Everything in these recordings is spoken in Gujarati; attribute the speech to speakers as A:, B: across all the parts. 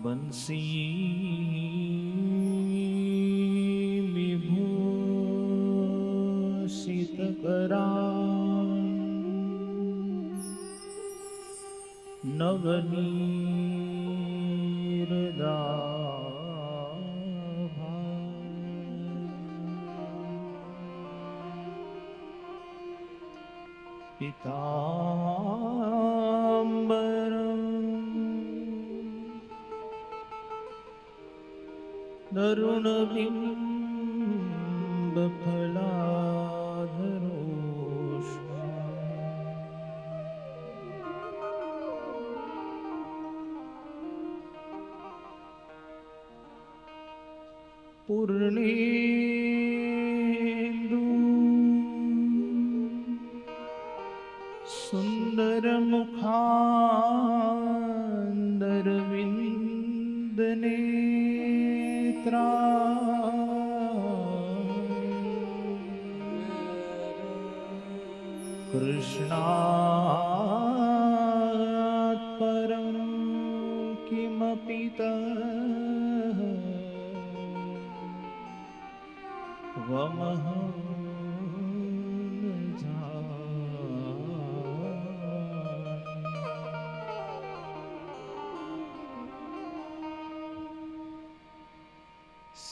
A: બંસી વિભૂષિત કરા નવનીરદા પિતાંબરમ તરુણબિંબ ફલાધરોષ પૂર્ણેન્દુ સુંદર મુખાંદર વિંદને કૃષ્ણાત પરમ કિમપી તવમહ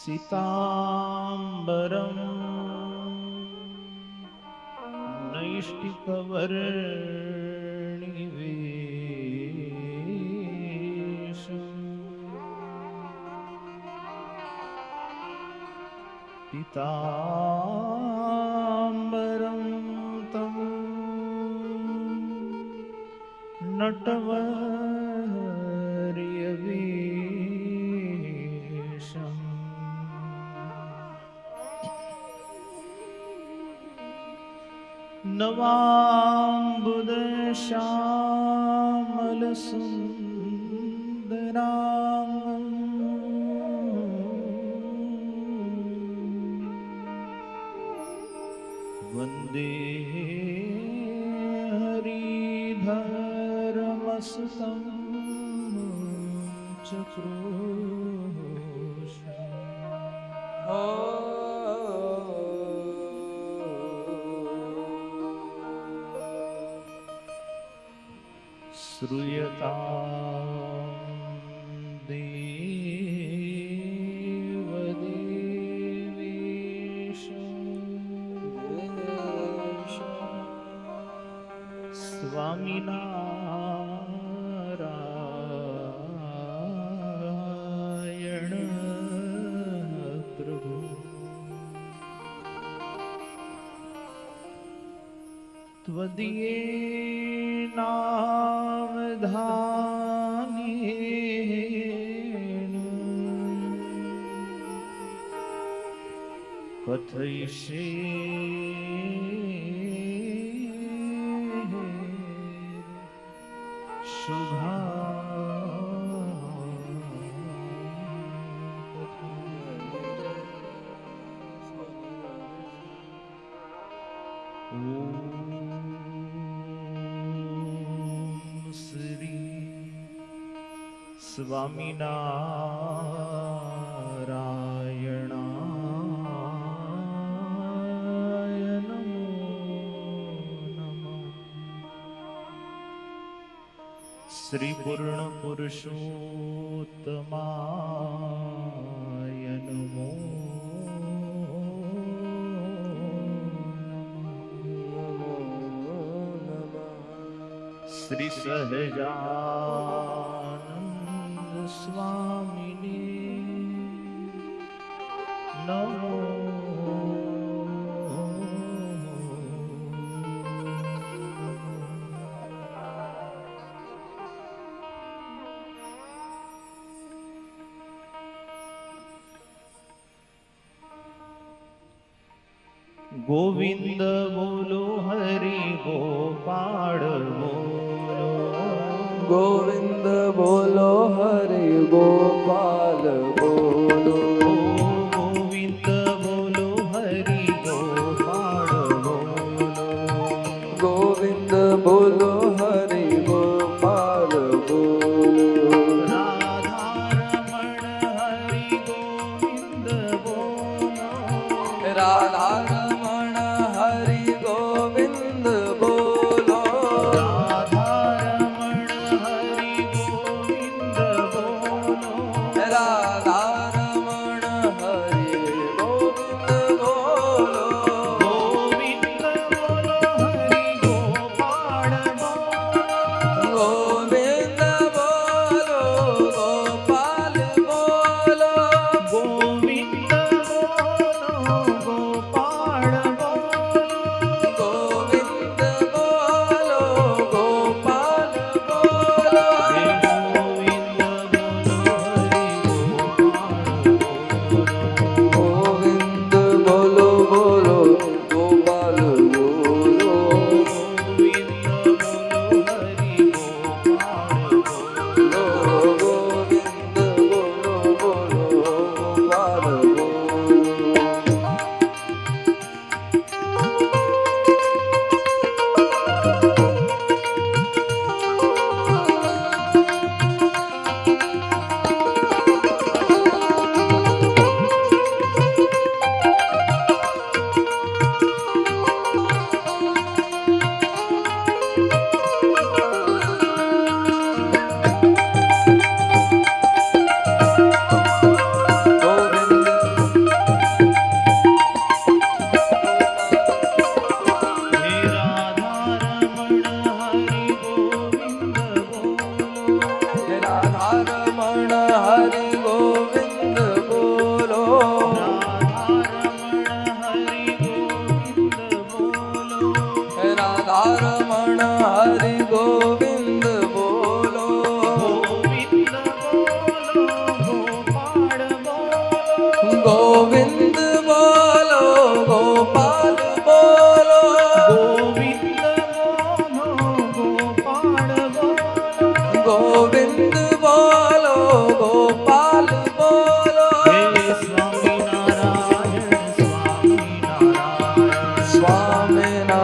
A: સીતાંબરમ નૈષ્ટિકવર્ણિવેશમ પિતાંબરમ તમ નટવર્યવેશમ નવાંબુદશ્યામલ સુંદરાંગં વંદે હરિધરમસ્તં ચક્રુષ શ્રૂયતાં દેવદેવેશ સ્વામિનારાયણ પ્રભુ ત્વદીયે નામધાનેન કથયિષ્યે શુભા સ્વામિનારાયણાય નમો નમઃ. શ્રી પૂર્ણ પુરુષોત્તમાય નમો નમઃ. શ્રી સહજાનંદ સ્વામીને નમો. ગોવિંદ બોલો હરિ ગોપાળ બોલો.
B: ગોવિંદ બોલો હરિ ગોપાલ બોલો.
A: ગોવિંદ બોલો હરિ ગોપાળ બોલો.
B: ગોવિંદ બોલો હરિ ગોપાલ બોલો.
A: રાધા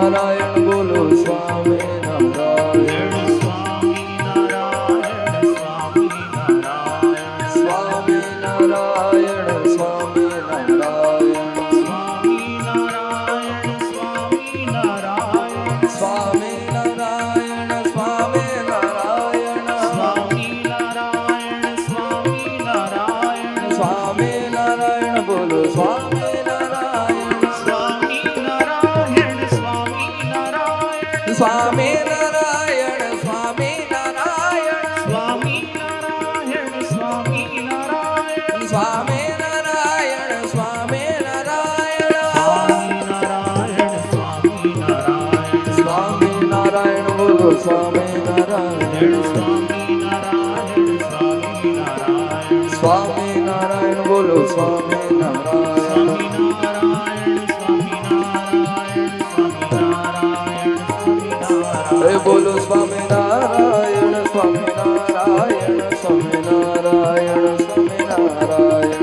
B: નારાયણ બોલો સ્વામી નારાયણ
A: સ્વામી નારાયણ સ્વામી નારાયણ
B: સ્વામી નારાયણ સ્વામી નારાયણ
A: સ્વામી નારાયણ સ્વામી નારાયણ
B: સ્વામી નારાયણ સ્વામી નારાયણ
A: સ્વામી નારાયણ સ્વામી નારાયણ
B: સ્વામી નારાયણ બોલો સ્વામી નારાયણ
A: સ્વામી નારાયણ સ્વામી નારાયણ
B: સ્વામી નારાયણ સ્વામી નારાયણ
A: સ્વામી નારાયણ સ્વામી નારાયણ
B: સ્વામી નારાયણ સ્વામી નારાયણ
A: સ્વામી નારાયણ સ્વામી નારાયણ
B: સ્વામી નારાયણ બોલો સ્વામી નારાયણ
A: સ્વામી નારાયણ સ્વામી નારાયણ
B: સ્વામી નારાયણ બોલો સ્વામી નારાયણ હે બોલો સ્વામી નારાયણ સ્વામી નારાયણ સ્વામી નારાયણ સ્વામી નારાયણ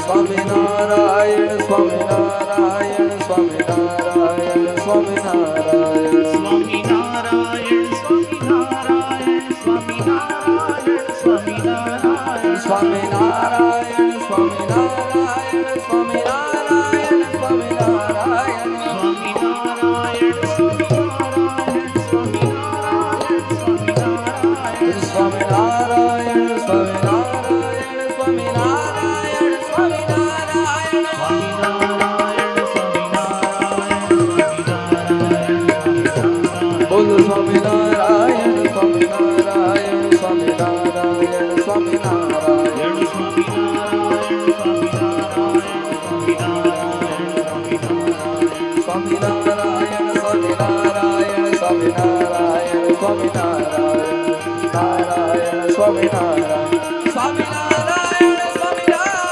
B: સ્વામી નારાયણ સ્વામી નારાયણ સ્વામી નારાયણ સ્વામી નારાયણ સ્વામી નારાયણ સ્વામી નારાયણ સ્વામી નારાયણ સ્વામી નારાયણ સ્વામી નારાયણ સ્વામી નારાયણ સ્વામી નારાયણ સ્વામી નારાયણ બોલો સ્વામી નારાયણ સ્વામી નારાયણ સ્વામી નારાયણ સ્વામી નારાયણ સ્વામી નારાયણ સ્વામી નારાયણ સ્વામી નારાયણ સ્વામી નારાયણ નારાયણ સ્વામી નારાયણ સ્વામી નારાયણ સ્વામી નારાયણ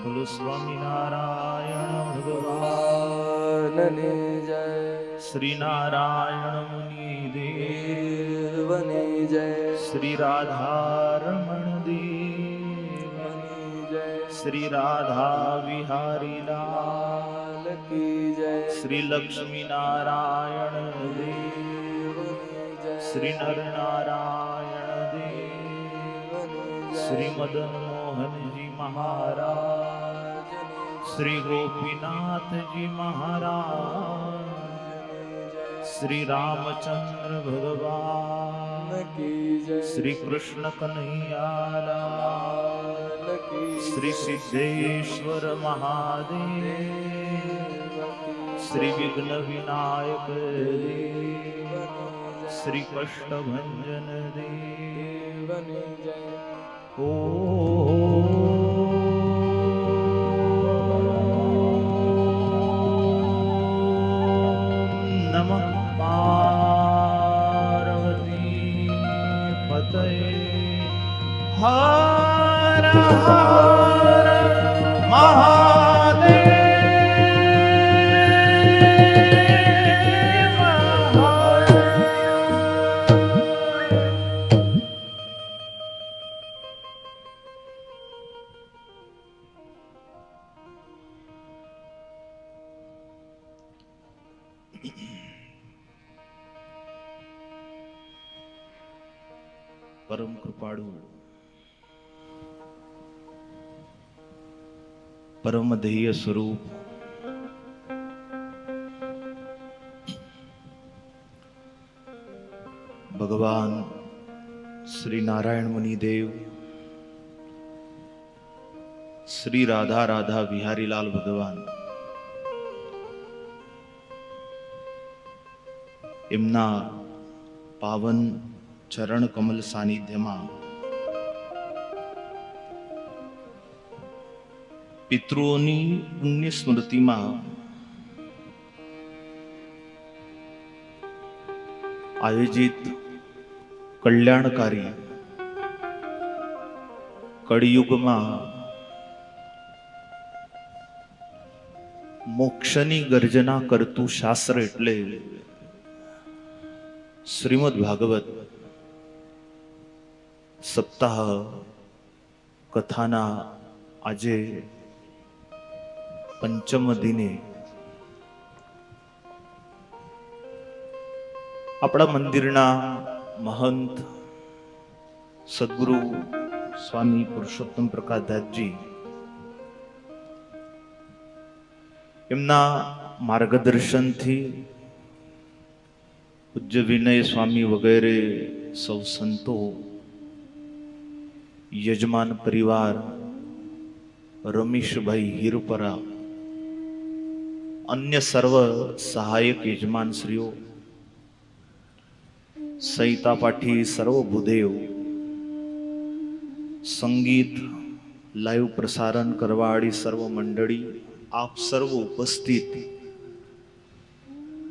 A: બોલો સ્વામિનારાયણ ભગવાન
B: ભગવાનની જય
A: શ્રી નારાયણ મુનિ દેવ
B: દેવની જય
A: શ્રી રાધારમણ દેવ
B: દેવની જય
A: શ્રી રાધા વિહારી લાલ
B: લાલ કી જય
A: શ્રી લક્ષ્મી નારાયણ દેવ
B: દેવની જય
A: શ્રી નર નારાયણ દેવ
B: દેવની જય
A: શ્રી મદન મોહનજી મહારાજ શ્રી ગોપીનાથજી મહારાજ શ્રી રામચંદ્ર ભગવાન
B: કી જય
A: શ્રી કૃષ્ણ કનૈયાલાલ
B: કી
A: શ્રી સિદ્ધેશ્વર મહાદેવ શ્રી વિઘ્ન વિનાયક દેવ શ્રી કષ્ટભંજન દેવ
B: દેવની જય
A: નમઃ પાર્વતી પતય હર હર પરમ કૃપાળુ પરમ ધેય સ્વરૂપ ભગવાન શ્રી નારાયણ મુનિ દેવ શ્રી રાધા રાધા વિહારીલાલ ભગવાન એમના પાવન ચરણ કમલ સાનિધ્યમાં પિતૃઓની પુણ્ય સ્મૃતિમાં આયોજિત કલ્યાણકારી કળિયુગમાં મોક્ષની ગર્જના કરતું શાસ્ત્ર એટલે શ્રીમદ ભાગવત સપ્તાહ કથાના આજે પંચમ દિને આપણા મંદિરના મહંત સદગુરુ સ્વામી પુરુષોત્તમ પ્રકાશદાસજી એમના માર્ગદર્શનથી પૂજ્ય વિનય સ્વામી વગેરે સૌ સંતો, યજમાન પરિવાર, રમેશભાઈ હીરપરા, અન્ય સર્વ સહાયક યજમાનશ્રીઓ, સંહિતા પાઠી સર્વ ભૂદેવ, સંગીત લાઈવ પ્રસારણ કરવાવાળી સર્વ મંડળી, આપ સર્વ ઉપસ્થિત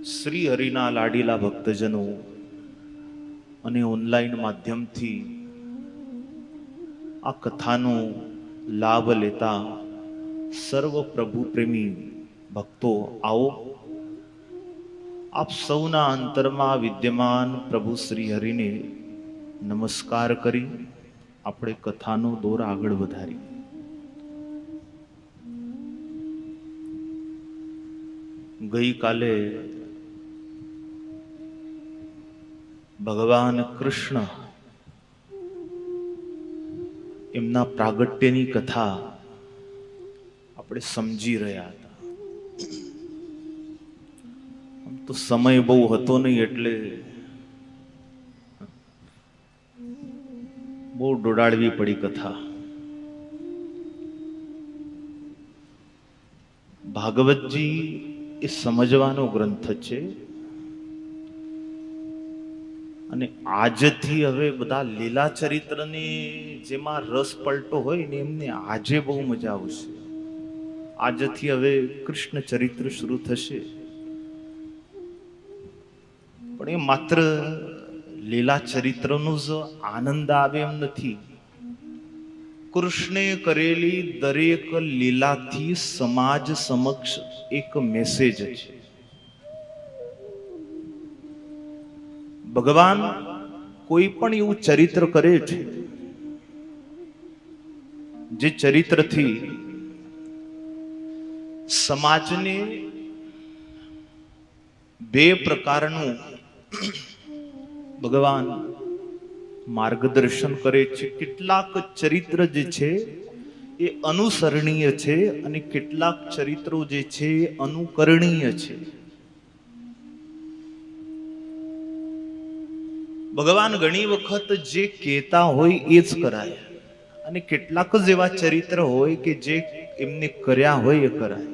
A: શ્રી હરિના લાડીલા ભક્તજનો અને ઓનલાઈન માધ્યમથી આ કથાનો લાભ લેતા સર્વ પ્રભુ પ્રેમી ભક્તો, આવો આપ સૌના અંતરમાં વિદ્યમાન પ્રભુ શ્રી હરિને નમસ્કાર કરી આપણે કથાનો દોર આગળ વધારી. ગઈકાલે ભગવાન કૃષ્ણ એમના પ્રાગટ્યની કથા આપણે સમજી રહ્યા હતા. આમ તો સમય બહુ હતો નહીં એટલે બહુ દોડાડવી પડી કથા. ભાગવતજી એ સમજવાનો ગ્રંથ છે અને આજથી હવે બધા લીલા ચરિત્રની જેમાં રસ પલટો હોય ને એમને આજે બહુ મજા આવશે. આજથી હવે કૃષ્ણ ચરિત્ર શરૂ થશે, પણ એ માત્ર લીલા ચરિત્રનો જ આનંદ આવે એમ નથી. કૃષ્ણે કરેલી દરેક લીલાથી સમાજ સમક્ષ એક મેસેજ છે. ભગવાન કોઈ પણ એવું ચરિત્ર કરે છે જે ચરિત્રથી સમાજને બે પ્રકારનું ભગવાન માર્ગદર્શન કરે છે. કેટલાક ચરિત્ર જે છે એ અનુસરણીય છે અને કેટલાક ચરિત્રો જે છે એ અનુકરણીય છે. ભગવાન ઘણી વખત જે કહેતા હોય એ જ કરાય અને કેટલાક જ એવા ચરિત્ર હોય કે જે એમને કર્યા હોય એ કરાય.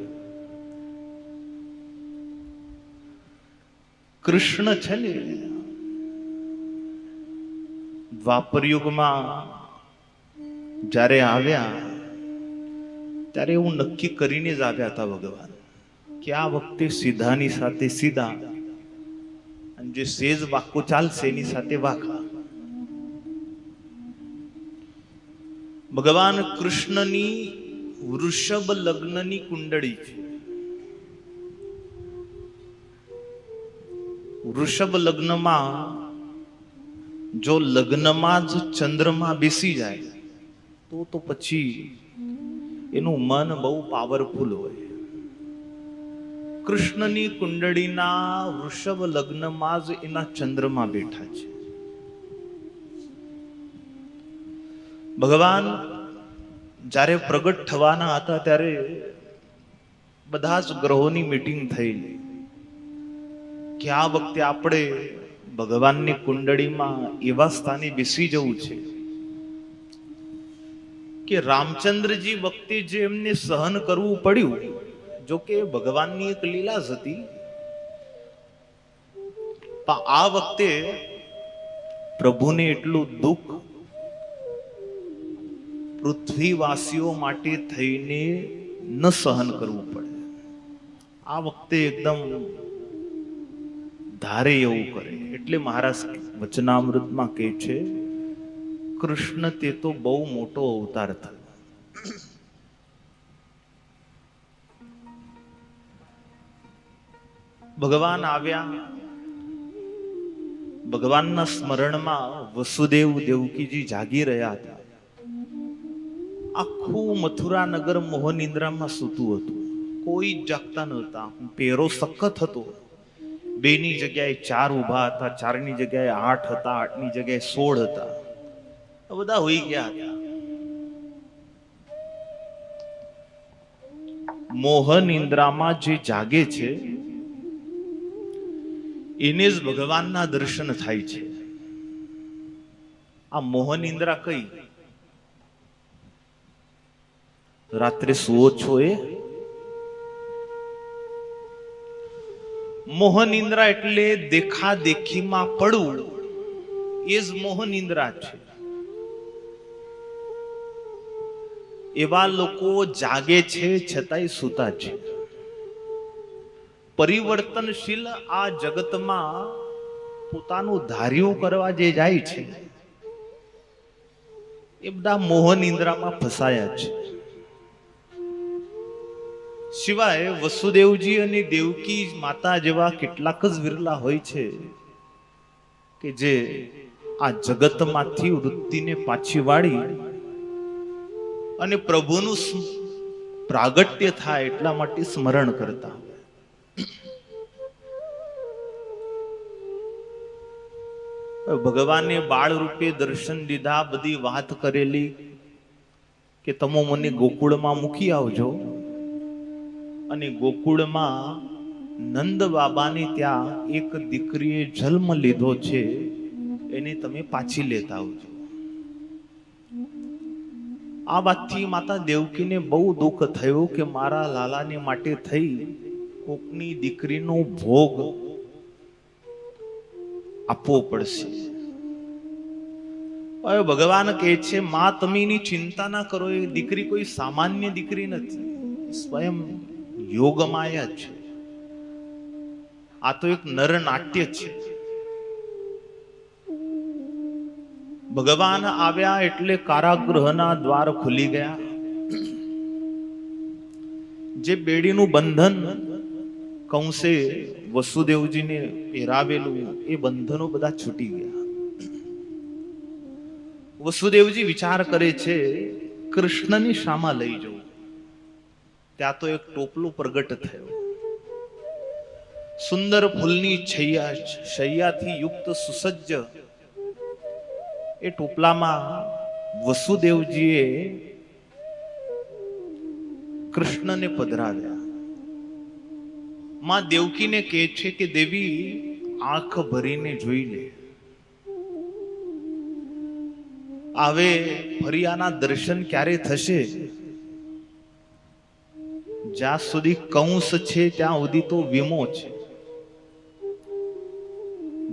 A: કૃષ્ણ છે ને દ્વાપર યુગમાં જ્યારે આવ્યા ત્યારે એવું નક્કી કરીને જ આવ્યા હતા ભગવાન કે આ વખતે સીધાની સાથે સીધા અને જે સેજ વાકો ચાલશે એની સાથે વાકા. ભગવાન કૃષ્ણની વૃષભ લગ્નની કુંડળી છે. વૃષભ લગ્નમાં જો લગ્નમાં જ ચંદ્રમાં બેસી જાય તો પછી એનું મન બહુ પાવરફુલ હોય. કૃષ્ણની કુંડળીના વૃષભ લગ્નમાં જ એના ચંદ્રમાં બેઠા છે. ભગવાન જ્યારે પ્રગટ થવાના હતા ત્યારે બધા જ ગ્રહોની મીટિંગ થયેલી કે આ વખતે આપણે ભગવાનની કુંડળીમાં એવા સ્થાને બેસી જવું છે કે રામચંદ્રજી વખતે જે એમને સહન કરવું પડ્યું, જો કે ભગવાનની એક લીલા જ હતી, પણ આ વખતે પ્રભુને એટલું દુઃખ પૃથ્વીવાસીઓ માટે થઈને ન સહન કરવું પડે. આ વખતે એકદમ ધારે એવું કરે. એટલે મહારાજ વચનામૃતમાં કહે છે કૃષ્ણ તે તો બહુ મોટો અવતાર થયો. ભગવાન આવ્યા ભગવાનના સ્મરણમાં વસુદેવ દેવકીજી જાગી રહ્યા હતા. આખું મથુરા નગર મોહન નિંદ્રામાં સૂતું હતું. કોઈ જ જાગતા નહોતા. પેરો સખત હતો. 2 ની જગ્યાએ 4 ઊભા હતા, 4 ની જગ્યાએ 8 હતા, 8 ની જગ્યાએ 16 હતા. બધા હોઈ ગયા હતા. મોહન ઇન્દ્રામાં જે જાગે છે એને જ ભગવાનના દર્શન થાય છે. આ મોહન ઇન્દ્રા કઈ? રાત્રે સુવો છો એ મોહન ઇન્દ્રા એટલે દેખા દેખીમાં પડવું, એ જ મોહન ઇન્દ્રા છે. એવા લોકો જાગે છે છતાંય સૂતા છે. પરિવર્તનશીલ આ જગતમાં પોતાનું ધાર્યું કરવા જે જાય છે એ બધા મોહન ઇન્દ્રામાં ફસાયા છે. સિવાય વસુદેવજી અને દેવકી માતા જેવા કેટલાક જ વિરલા હોય છે કે જે આ જગતમાંથી વૃત્તિને પાછી વાળી અને પ્રભુનું પ્રાગટ્ય થાય એટલા માટે સ્મરણ કરતા. ભગવાને બાળ રૂપે દર્શન દીધા, બધી વાત કરેલી કે તમે મને ગોકુળમાં મૂકી આવજો અને ગોકુળમાં નંદ બાબાની ત્યાં એક દીકરીએ જન્મ લીધો છે, એને તમે પાછી લેતા આવજો. આ વાતથી માતા દેવકીને બહુ દુઃખ થયું કે મારા લાલાને માટે થઈ કોકની દીકરીનો ભોગ આપવો પડશે. હવે ભગવાન કહે છે, માં તમે એની ચિંતા ના કરો, એ દીકરી કોઈ સામાન્ય દીકરી નથી, સ્વયં યોગમાયા છે. આ તો એક નર નાટ્ય છે. ભગવાન આવ્યા એટલે કારાગૃહના દ્વાર ખુલી ગયા. જે બેડીનું બંધન કંસે વસુદેવજીને પહેરાવેલું એ બંધનો બધા છૂટી ગયા. વસુદેવજી વિચાર કરે છે કૃષ્ણની શામાં લઈ જવું. ત્યાં તો એક ટોપલું પ્રગટ થયો. સુંદર ફૂલની શૈયાથી યુક્ત સુસજ્જ એ ટોપલામાં વસુદેવજીએ કૃષ્ણને પધરાવ્યા. માં દેવકીને કહે છે કે દેવી આંખ ભરીને જોઈ લે. હવે ફરી આના દર્શન ક્યારે થશે? જ્યાં સુધી કંસ છે ત્યાં સુધી તો વીમો છે.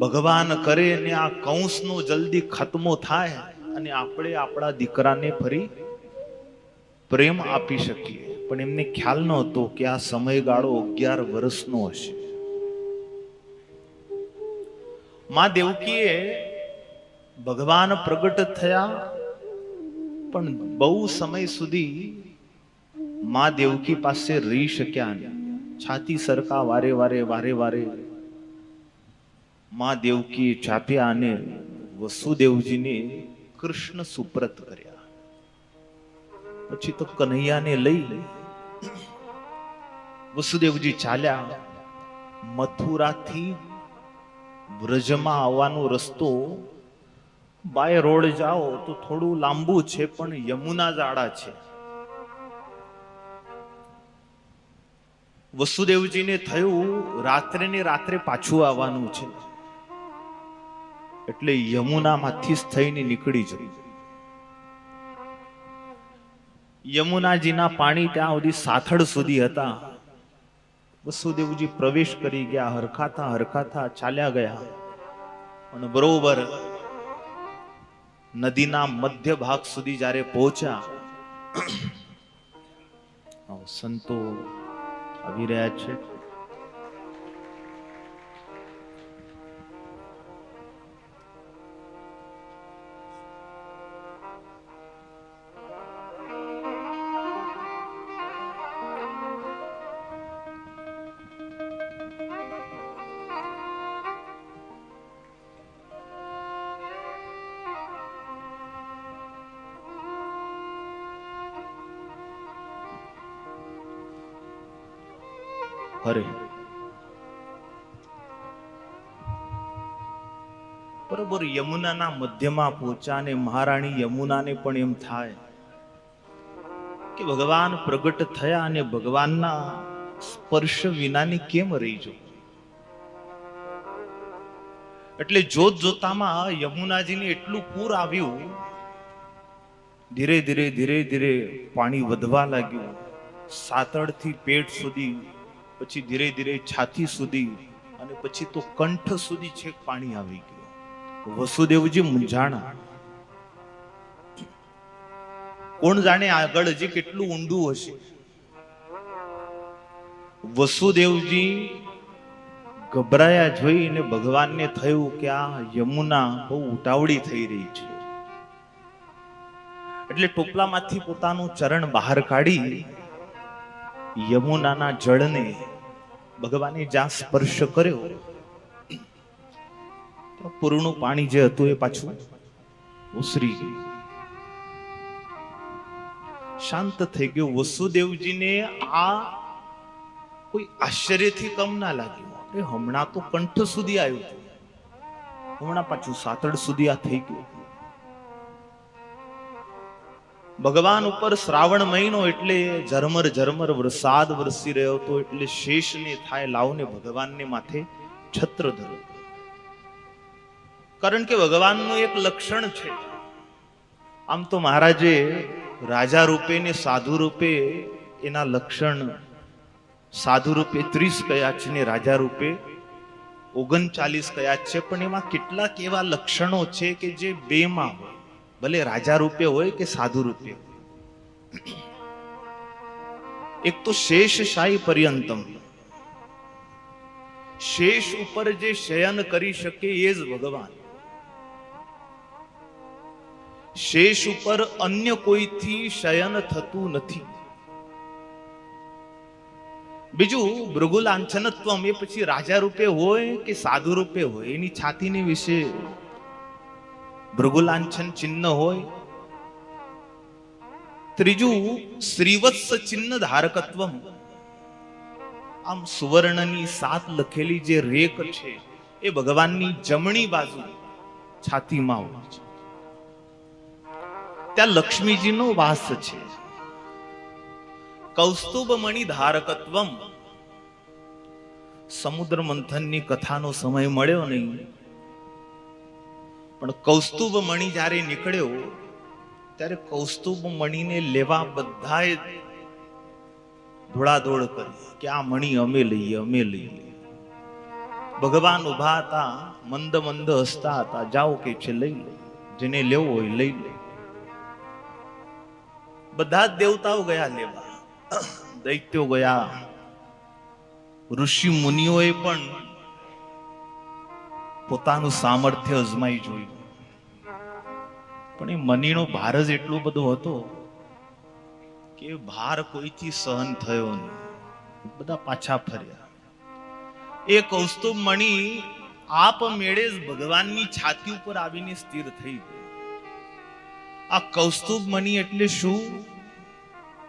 A: ભગવાન કરે ને આ કંસનો જલ્દી ખતમો થાય અને આપણે આપણા દીકરાને ફરી પ્રેમ આપી શકીએ. પણ એમને ખ્યાલ નહોતો કે આ સમયગાળો 11 વર્ષનો હશે. માં દેવકીએ ભગવાન પ્રગટ થયા પણ બહુ સમય સુધી માં દેવકી પાસે રહી શક્યા નહીં. છાતી સરકા વારે વારે માં દેવકી ચાપ્યા અને વસુદેવજીને કૃષ્ણ સુપ્રત કર્યા. પછી તો કનૈયાને લઈ વસુદેવજી ચાલ્યા. મથુરાથી વ્રજમાં આવવાનો રસ્તો બાય રોડ જાઓ તો થોડું લાંબુ છે, પણ યમુના જાડા છે. વસુદેવજીને થયું રાત્રે ને રાત્રે પાછું આવવાનું છે, એટલે યમુનામાંથી જ થઈને નીકળી જવું. યમુનાજીના પાણી ત્યાં સુધી સાથળ સુધી હતા. વસુદેવજી પ્રવેશ કરી ગયા. હરખાતા ચાલ્યા ગયા. અને બરોબર નદીના મધ્ય ભાગ સુધી જ્યારે પહોંચ્યા, સંતો આવી રહ્યા છે. હરે. બરોબર યમુનાના મધ્યમાં પહોંચ્યા અને મહારાણી યમુનાને પણ એમ થાય કે ભગવાન પ્રગટ થયા અને ભગવાનના સ્પર્શ વિનાની કેમ રહી જો. એટલે જોત જોતામાં યમુનાજીને એટલું પૂર આવ્યું, ધીરે ધીરે ધીરે ધીરે પાણી વધવા લાગ્યું, સાતળથી પેટ સુધી, પછી ધીરે ધીરે છાતી સુધી, અને પછી તો કંઠ સુધી છેક પાણી આવી ગયું. વસુદેવજી મૂંઝાણા. કોણ જાણે આગળ હજી કેટલું ઊંડું હશે. વસુદેવજી ગભરાયા જોઈને ભગવાનને થયું કે આ યમુના બહુ ઉતાવળી થઈ રહી છે. એટલે ટોપલામાંથી પોતાનું ચરણ બહાર કાઢી યમુનાના જળને ભગવાને જ્યાં સ્પર્શ કર્યો, પૂરનું પાણી જે હતું એ પાછું ઉસરી ગયું, શાંત થઈ ગયું. વસુદેવજીને આ કોઈ આશ્ચર્યથી કમ ના લાગ્યું. હમણાં તો કંઠ સુધી આવ્યું હતું, હમણાં પાછું સાતડ સુધી આ થઈ ગયું. ભગવાન ઉપર શ્રાવણ મહિનો એટલે ઝરમર ઝરમર વરસાદ વરસી રહ્યો હતો. એટલે શેષને થાય લાવને ભગવાનને માથે છત્ર ધરો. કારણ કે ભગવાનનું એક લક્ષણ છે. આમ તો મહારાજે રાજા રૂપે ને સાધુ રૂપે એના લક્ષણ, સાધુ રૂપે 30 કયા છે ને રાજા રૂપે 39 કયા છે. પણ એમાં કેટલાક એવા લક્ષણો છે કે જે બેમાં હોય, ભલે રાજા રૂપે હોય કે સાધુ રૂપે. એક તો શેષ શાહી પર્યંતમ, શેષ ઉપર જે શયન કરી શકે એ જ ભગવાન. શેષ ઉપર અન્ય કોઈથી શયન થતું નથી. બીજું ભૃગુલાંછનત્વમ, એ પછી રાજા રૂપે હોય કે સાધુ રૂપે હોય એની છાતીની વિશે ભૃગુલાંછન ચિહ્ન હોય. ત્રીજું શ્રીવત્સ ચિહ્ન ધારકત્વમ, આમ સુવર્ણની 7 લખેલી જે રેખ છે એ ભગવાનની જમણી બાજુ છાતીમાં હોય છે. ત્યાં લક્ષ્મીજીનો વાસ છે. કૌસ્તુભ મણિ ધારકત્વમ, સમુદ્ર મંથનની કથાનો સમય મળ્યો નહીં, પણ કૌસ્તુભ મણિ જ્યારે નીકળ્યો ત્યારે કૌસ્તુભ મણિને લેવા બધાએ ધોળાધોળ કરી કે આ મણિ અમે લઈએ, અમે લઈએ. ભગવાન ઉભા હતા, મંદ મંદ હસતા હતા. જાઓ કે છે લઈ લે, જેને લેવો હોય લઈ લે. બધા જ દેવતાઓ ગયા લેવા, દૈત્યો ગયા, ઋષિ મુનિઓએ પણ પોતાનું સામર્થ્ય અજમાઈ જોયું. પણ એ મનીનો ભાર જ એટલો બધો હતો કે ભાર કોઈથી સહન થયો નહીં. બધા પાછા ફર્યા. એ કૌસ્તુભ મણિ આપ મેળે જ ભગવાનની છાતી ઉપર આવીને સ્થિર થઈ ગયો. આ કૌસ્તુભ મણિ એટલે શું?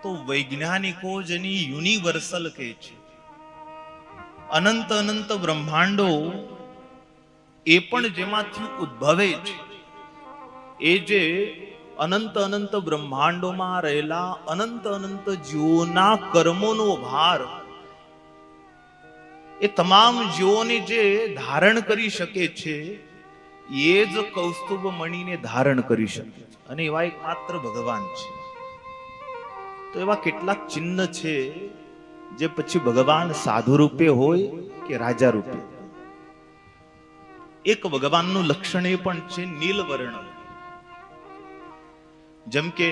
A: તો વૈજ્ઞાનિકો જેની યુનિવર્સલ કહે છે. અનંત અનંત બ્રહ્માંડો એ પણ જેમાંથી ઉદ્ભવે છે. એ જે અનંત અનંત બ્રહ્માંડોમાં રહેલા અનંત અનંત જીવોના કર્મોનો ભાર એ તમામ જીવોને જે ધારણ કરી શકે છે એ જ કૌસ્તુભ મણિને ધારણ કરી શકે છે. અને એવા એક માત્ર ભગવાન છે. તો એવા કેટલાક ચિહ્ન છે જે પછી ભગવાન સાધુ રૂપે હોય કે રાજા રૂપે. એક ભગવાનનું લક્ષણ એ પણ છે નીલવર્ણ. જેમ કે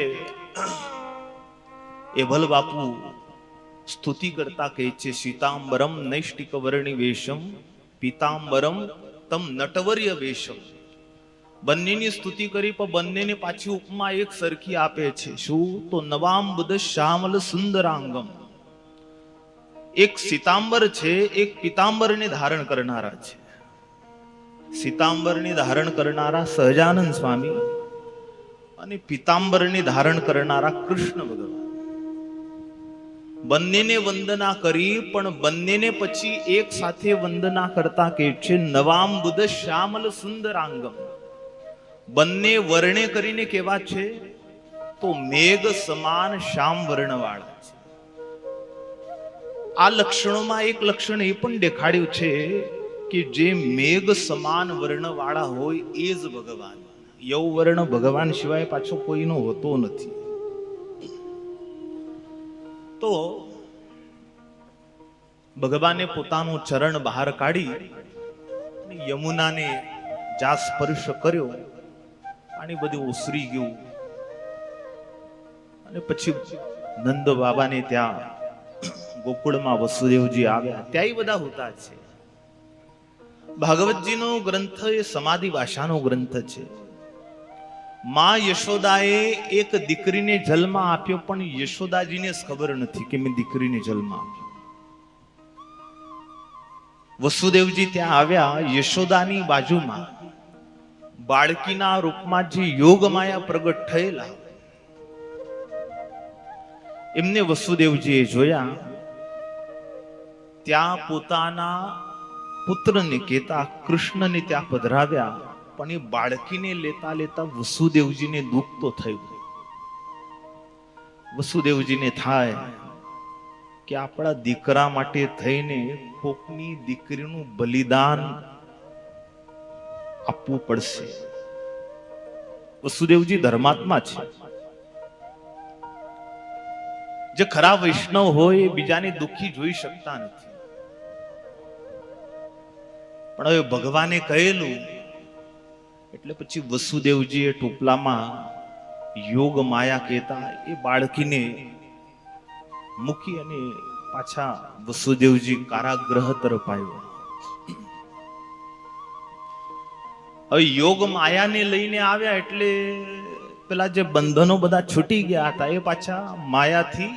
A: એભલ બાપુ સ્તુતિ કરતા કહે છે, સીતાંબરમ નૈષ્ટિક વર્ણિ વેશમ પીતાંબરમ તમ નટવર્ય વેશમ. બંનેની સ્તુતિ કરી પણ બંનેને પાછી ઉપમા એક સરખી આપે છે. શું? તો નવાંબુદ શ્યામલ સુંદરાંગમ. એક સીતાંબર છે, એક પીતાંબરને ધારણ કરનારા છે. સીતાંબરને ધારણ કરનારા સહજાનંદ સ્વામી અને પીતાંબરને ધારણ કરનારા કૃષ્ણ ભગવાન. બંનેને વંદના કરી, પણ બંનેને પછી એક સાથે વંદના કરતા કે છે નવામ બુદ્ધ શ્યામલ સુંદરાંગમ. બંને વર્ણે કરીને કેવા છે તો મેઘ સમાન શ્યામ વર્ણવાળા છે. આ લક્ષણોમાં એક લક્ષણ એ પણ દેખાડ્યું છે કે જે મેઘ સમાન વર્ણવાળા હોય એ જ ભગવાન. એવો વર્ણ ભગવાન સિવાય પાછો કોઈનો હોતો નથી. તો ભગવાને પોતાનું ચરણ બહાર કાઢી યમુનાને જા સ્પર્શ કર્યો, પાણી બધું ઓસરી ગયું. અને પછી નંદ બાબાને ત્યાં ગોકુળમાં વસુદેવજી આવ્યા. ત્યાં બધા હોતા છે. ભાગવતજીનો ગ્રંથ એ સમાધિ ભાષાનો ગ્રંથ છે. માં યશોદાએ એક દીકરીને જન્મ આપ્યો, પણ યશોદાજીને જ ખબર નથી કે મેં દીકરીને જન્મ આપ્યો. વસુદેવજી ત્યાં આવ્યા. યશોદાની બાજુમાં બાળકીના રૂપમાં જે યોગ માયા પ્રગટ થયેલા એમને વસુદેવજીએ જોયા. ત્યાં પોતાના પુત્રને કહેતા કૃષ્ણને ત્યાં પધરાવ્યા, પણ એ બાળકીને લેતા લેતા વસુદેવજીને દુઃખ તો થયું. વસુદેવજીને થાય કે આપણા દીકરા માટે થઈને કોકની દીકરીનું બલિદાન આપવું પડશે. વસુદેવજી ધર્માત્મા છે. જે ખરા વૈષ્ણવ હોય એ બીજાને દુઃખી જોઈ શકતા નથી. પણ હવે ભગવાને કહેલું એટલે પછી વસુદેવજીએ ટોપલામાં યોગ માયા કહેતા એ બાળકીને મૂકી અને પાછા વસુદેવજી કારાગૃહ તરફ આવ્યો. હવે યોગ માયાને લઈને આવ્યા એટલે પેલા જે બંધનો બધા છૂટી ગયા હતા એ પાછા માયાથી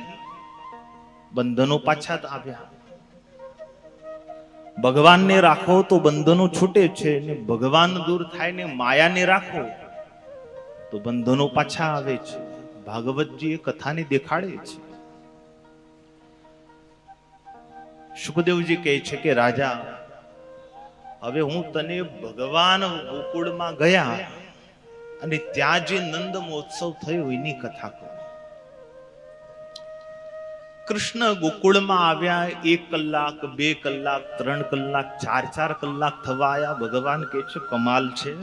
A: બંધનો પાછા આવ્યા. ભગવાનને રાખો તો બંધનો છૂટે છે, ને ભગવાન દૂર થાય ને માયાને રાખો તો બંધનો પાછા આવે છે. ભાગવતજી એ કથાને દેખાડે છે. સુખદેવજી કહે છે કે રાજા, હવે હું તને ભગવાન ગોકુળમાં ગયા અને ત્યાં જે નંદ મહોત્સવ થયો એની કથા કહું. કૃષ્ણ ગોકુળમાં આવ્યા. 1 કલાક, 2 કલાક, 3 કલાક, 4 કલાક થવા આવ્યા. ભગવાન કહે છે કમાલ છે,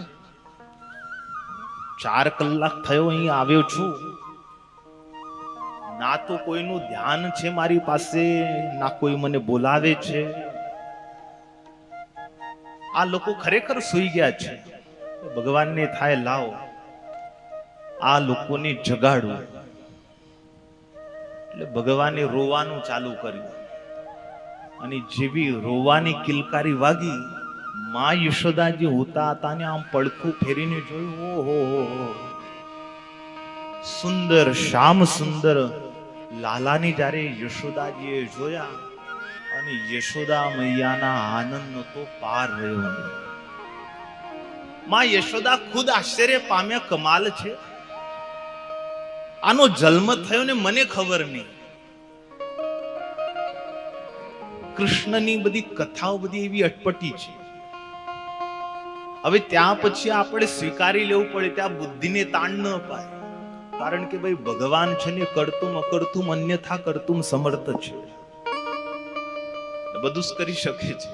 A: 4 કલાક થયો અહીં આવ્યો છું, ના તો કોઈનું ધ્યાન છે મારી પાસે, ના કોઈ મને બોલાવે છે. આ લોકો ખરેખર સૂઈ ગયા છે. ભગવાનને થાય લાવો આ લોકોને જગાડું. એટલે ભગવાને રોવાનું ચાલુ કર્યું, અને જેવી રોવાની કિલકારી વાગી, માં યશોદાજી હોતા હતા ને આમ પડખું ફેરીને જોયું. ઓહો, સુંદર શ્યામ સુંદર લાલાની જ્યારે યશોદાજીએ જોયા અને યશોદા મૈયાના આનંદ તો પાર રહ્યો નહીં. માં યશોદા ખુદ આશ્ચર્ય પામ્યા. કમાલ છે, આનો જન્મ થયો ને મને ખબર નહીં. કૃષ્ણની બધી કથાઓ બધી એવી અટપટી છે. હવે ત્યાં પછી આપણે સ્વીકારી લેવું પડે, ત્યાં બુદ્ધિને તાણ ન પાય. કારણ કે ભાઈ ભગવાન છે ને કરતું અકર્તું અન્યથા કરતું સમર્થ છે, બધું જ કરી શકે છે.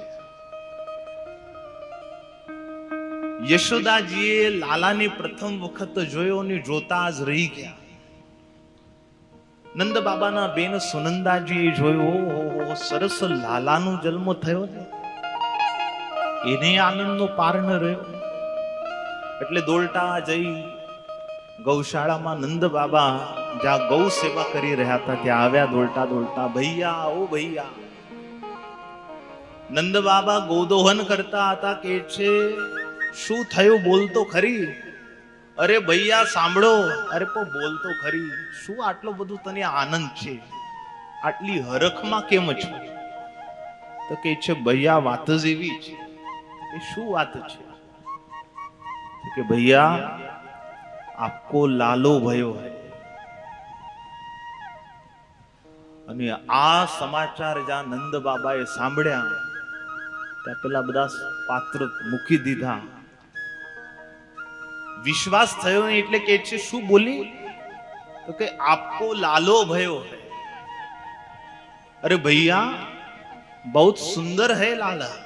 A: યશોદાજીએ લાલાને પ્રથમ વખત જોયો ને જોતા જ રહી ગયા. નંદ બાબાના બેન સુનંદાજીએ જોયો, સરસ લાલાનો જન્મ થયો ને એને આનંદનો પાર ન રહ્યો. એટલે દોલટા જઈ ગૌશાળામાં નંદ બાબા જ્યાં ગૌ સેવા કરી રહ્યા હતા ત્યાં આવ્યા. દોલટા દોલટા, ભૈયા ઓ ભૈયા. નંદ બાબા ગોદોહન કરતા હતા. કે છે શું થયું, બોલતો ખરી. અરે ભૈયા સાંભળો, અરે પણ બોલતો ખરી, શું આટલો બધું તને આનંદ છે, આટલી હરખમાં કેમ છો? તો કે છે ભૈયા વાત જ એવી છે. એ શું વાત છે? કે ભૈયા આપકો લાલો भयो है. અને આ સમાચાર જ્યાં નંદ બાબાએ સાંભળ્યા ત્યાં પેલા બધા પાત્ર મૂકી દીધા. વિશ્વાસ થયો નહીં એટલે કે છે શું બોલી તો કે આપકો લાલો ભયો હૈ. અરે ભૈયા બહુ સુંદર હૈ લાલા.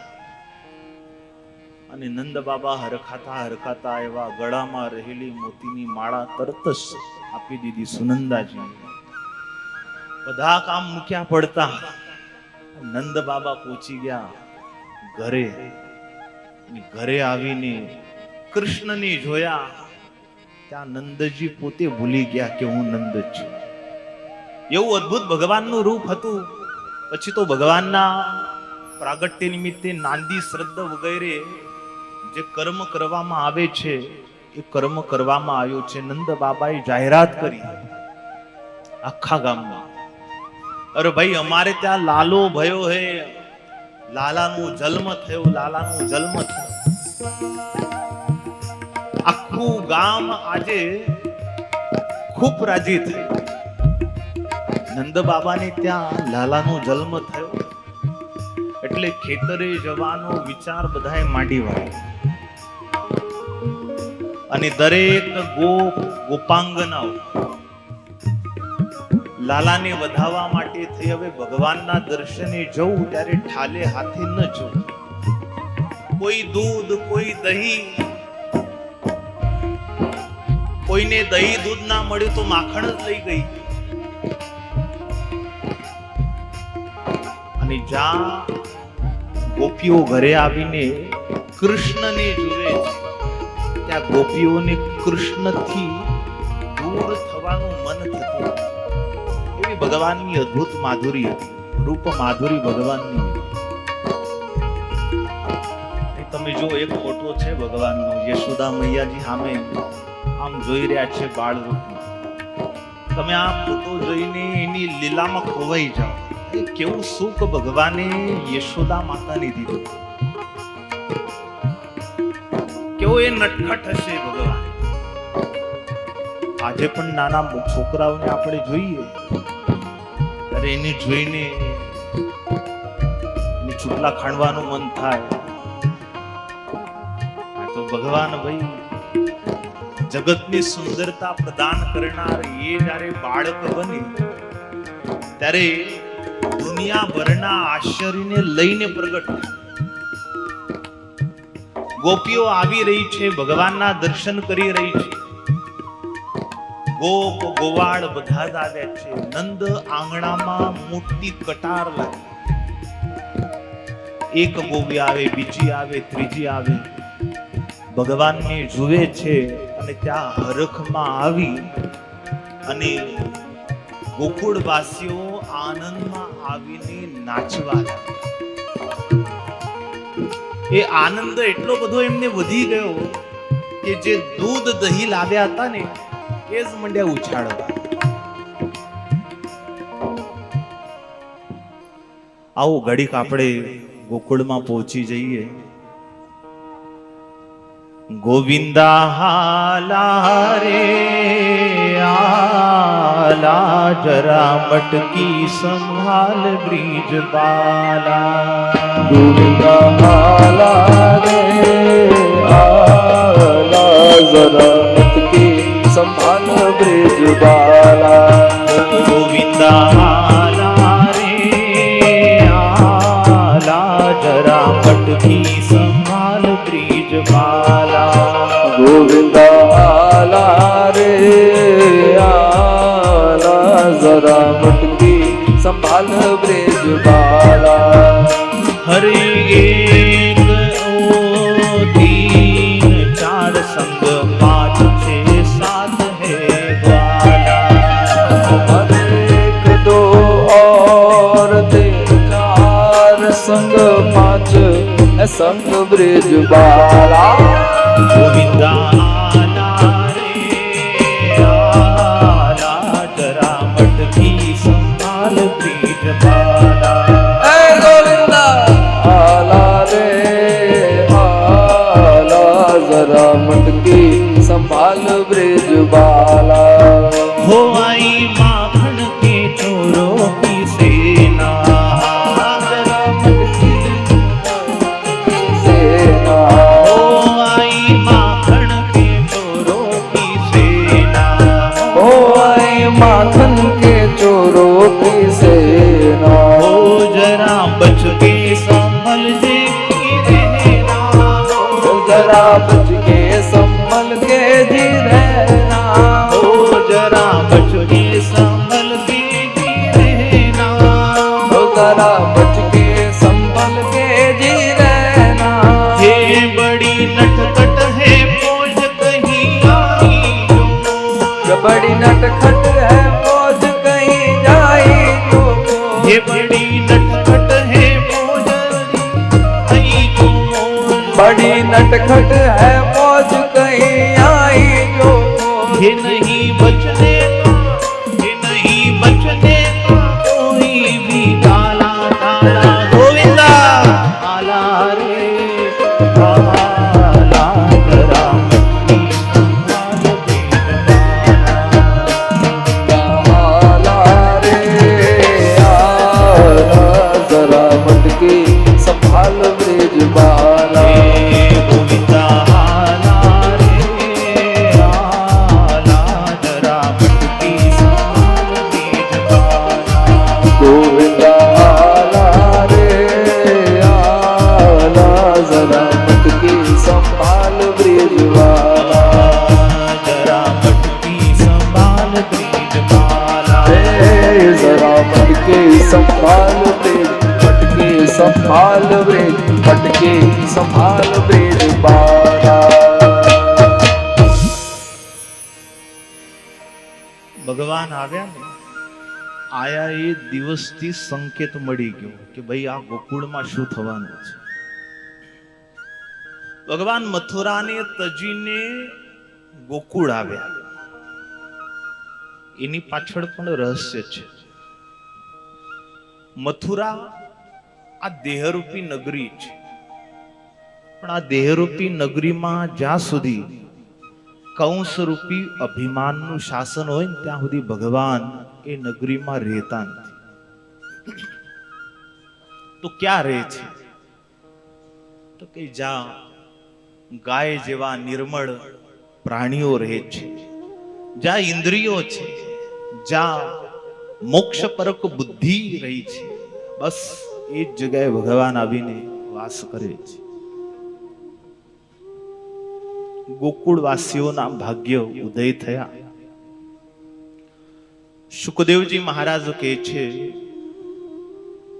A: અને નંદ બાબા હરખાતા હરખાતા એવા ગળામાં રહેલી મોતીની માળા તરત જ આપી દીધી સુનંદાજી. બધા કામ મૂક્યા પડતા નંદ બાબા પહોંચી ગયા ઘરે. ઘરે આવીને કૃષ્ણને જોયા ત્યાં નંદજી પોતે ભૂલી ગયા કે હું નંદ જ છું. એવું અદ્ભુત ભગવાનનું રૂપ હતું. પછી તો ભગવાનના પ્રાગટ્ય નિમિત્તે નાંદી શ્રદ્ધા વગેરે જે કર્મ કરવામાં આવે છે એ કર્મ કરવામાં આવ્યો છે. નંદ બાબાએ જાહેરાત કરી આખા ગામમાં, અરે ભાઈ અમારે ત્યાં લાલો ભયો હે, લાલાનો જન્મ થયો, લાલાનો જન્મ થયો. આખું ગામ આજે ખૂબ રાજી થયું. નંદ બાબાને ત્યાં લાલાનો જન્મ થયો એટલે ખેતરે જવાનો વિચાર બધાએ માંડી વાળ્યો. અને દરેક ગોપાંગનાઓ લાલાને વધાવવા માટે થઈ હવે ભગવાનના દર્શને જવું ત્યારે ઠાલે હાથે ન જવું. કોઈ દૂધ, કોઈ દહીં, કોઈને દહીં દૂધ ના મળ્યું તો માખણ જ લઈ ગઈ. અને જ્યાં ગોપીઓ ઘરે આવીને કૃષ્ણને જુએ છે ત્યાં ગોપીઓને કૃષ્ણથી દૂર થવાનું મન થતું. એવી ભગવાનની અદ્ભુત માધુરી હતી, રૂપ માધુરી ભગવાનની. તમે જો એક ફોટો છે ભગવાનનો, યશોદા મૈયાજી સામે આમ જોઈ રહ્યા છે બાળ રૂપમાં. તમે આ ફોટો જોઈને એની લીલામાં ખોવાઈ જાઓ. કેવું સુખ ભગવાને યશોદા માતાને દીધું. કેવો એ નટખટ હશે ભગવાન. આજે પણ નાના છોકરાઓને આપણે જોઈએ ત્યારે એને જોઈને એને ચૂટલા ખાંડવાનું મન થાય. તો ભગવાન ભાઈ જગતની સુંદરતા પ્રદાન કરનાર એ જ્યારે બાળક બને ત્યારે દુનિયાભરના આશ્ચર્યને લઈને પ્રગટ થાય. ગોપીઓ આવી રહી છે, ભગવાનના દર્શન કરી રહી છે. ગોપ ગોવાળ બધા જ આવ્યા છે. નંદ આંગણામાં મોટી કટાર લાગી. એક ગોપી આવે, બીજી આવે, ત્રીજી આવે. ભગવાનને જુએ છે અને ત્યાં હરખમાં આવી અને ગોકુળવાસીઓ આનંદમાં આવીને નાચવા લાગ્યા. એ આનંદ એટલો બધો એમને વધી ગયો કે જે દૂધ દહીં લાવ્યા હતા ને એ જ મંડ્યા ઉછાળવા. આવો ઘડીક આપણે ગોકુળમાં પહોંચી જઈએ. ગોવિંદા હાલા રે આલા, જરા મટકી સંભાલ બ્રિજ બાલા.
B: ગોવિંદા હાલા રે આલા, જરા મટકી સંભાલ બ્રિજ બાલા.
A: ગોવિંદા હાલા રે આલા, જરા મટકી સંભાલ બ્રિજ બાલા.
B: ગોવિંદા હાલા રે આલા, જરા મટકી સંભાલ બ્રિજ બાલા.
A: હરે એક તીન ચાર સંગ પાંચ છે સાત હે ગ્વાલા.
B: हर एक दो और तीन चार संग पाँच है संग ब्रिज बाला.
A: ગોવિંદા આલા રે આલા, જરા મટકી સંભાલ બ્રિજ બાલા.
B: ગોવિંદા આલા રે આલા, જરા મટકી સંભાલ બ્રિજ બાલા.
A: हो आई माखन के चोरों की
B: नटखट है मौज कहीं आई जो
A: ये नहीं बचने का, ये नहीं बचने का कोई भी ताला ताला गोविंदा आला रे आला जरा
B: आला रे आला जरा मटकी संभाल ब्रिज बाला
A: गोविंदा आला रे आला जरा मटकी संभाल ब्रिज बाला
B: गोविंदा आला रे आला जरा मटकी संभाल ब्रिज बाला
A: जरा मटकी संभाल ब्रिज बाला
B: जरा मटके संभाल ब्रिज मटके संभाल ब्रिज मटके संभाल ब्रिज बाला
A: ભગવાન આવ્યા ને આયા એ દિવસથી સંકેત મળી ગયો કે ભાઈ આ ગોકુળમાં શું થવાનું છે. ભગવાન મથુરાને તજીને ગોકુળ આવ્યા. એની પાછળ પણ રહસ્ય છે. મથુરા આ દેહરૂપી નગરી છે, પણ આ દેહરૂપી નગરીમાં જ્યાં સુધી કંસરૂપી અભિમાનનું શાસન હોય ને ત્યાં સુધી ભગવાન એ નગરીમાં રહેતા નથી. તો ક્યાં રહે છે? તો કે જ્યાં ગાય જેવા નિર્મળ પ્રાણીઓ રહે છે, જ્યાં ઇન્દ્રિયો છે, જ્યાં મોક્ષપરક બુદ્ધિ રહી છે, બસ એ જ જગ્યાએ ભગવાન આવીને વાસ કરે છે. ગોકુળવાસીઓના ભાગ્ય ઉદય થયા. શુકદેવજી મહારાજ કહે છે,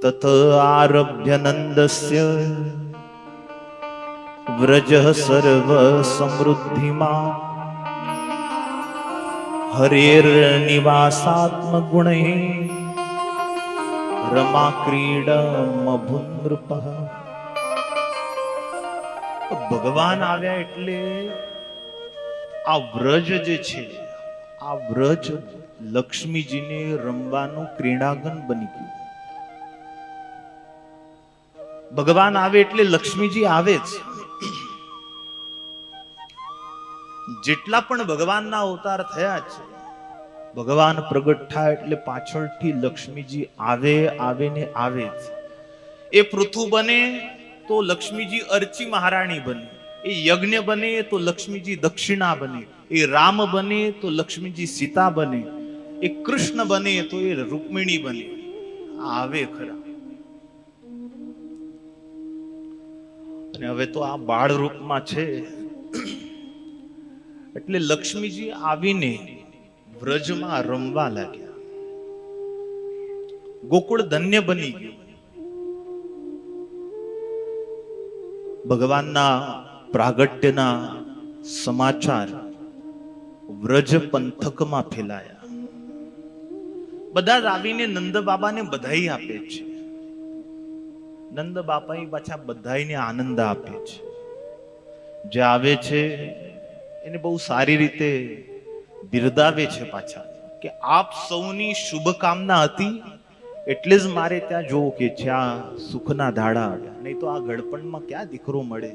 A: તત આરભ્ય નંદસ્ય વ્રજ સર્વ સમૃદ્ધિમાં હરેર નિવાસાત્મ ગુણે રમા ક્રીડમ ભૂનૃપ. ભગવાન આવ્યા એટલે આ વ્રજ જે છે, આ વ્રજ લક્ષ્મીજીને રમવાનું ક્રીડાંગણ બની ગયું. ભગવાન આવે એટલે લક્ષ્મીજી આવે જ. જેટલા પણ ભગવાનના અવતાર થયા છે, ભગવાન પ્રગટ થાય એટલે પાછળથી લક્ષ્મીજી આવે આવે ને આવે જ. એ પૃથુ બને તો લક્ષ્મીજી અર્ચી મહારાણી બને, એ યજ્ઞ બને તો લક્ષ્મીજી દક્ષિણા બને, એ રામ બને તો લક્ષ્મીજી સીતા બને, એ કૃષ્ણ બને તો એ રૂકમિણી બને. આવે ખરા. અને હવે તો આ બાળ રૂપમાં છે એટલે લક્ષ્મીજી આવીને વ્રજમાં રમવા લાગ્યા. ગોકુળ ધન્ય બની ગયું. ભગવાનના પ્રાગટ્યના સમાચાર વ્રજ પંથકમાં ફેલાયા. બધા જ આવીને નંદ બાબાને બધાઈ આપે છે. નંદ બાપા પાછા બધાઈને આનંદ આપે છે. જે આવે છે એને બહુ સારી રીતે બિરદાવે છે પાછા, કે આપ સૌની શુભકામના હતી એટલે જ મારે ત્યાં જોવો કે જ્યાં સુખના ધાડા આવ્યા, નહીં તો આ ગડપણમાં ક્યાં દીકરો મળે.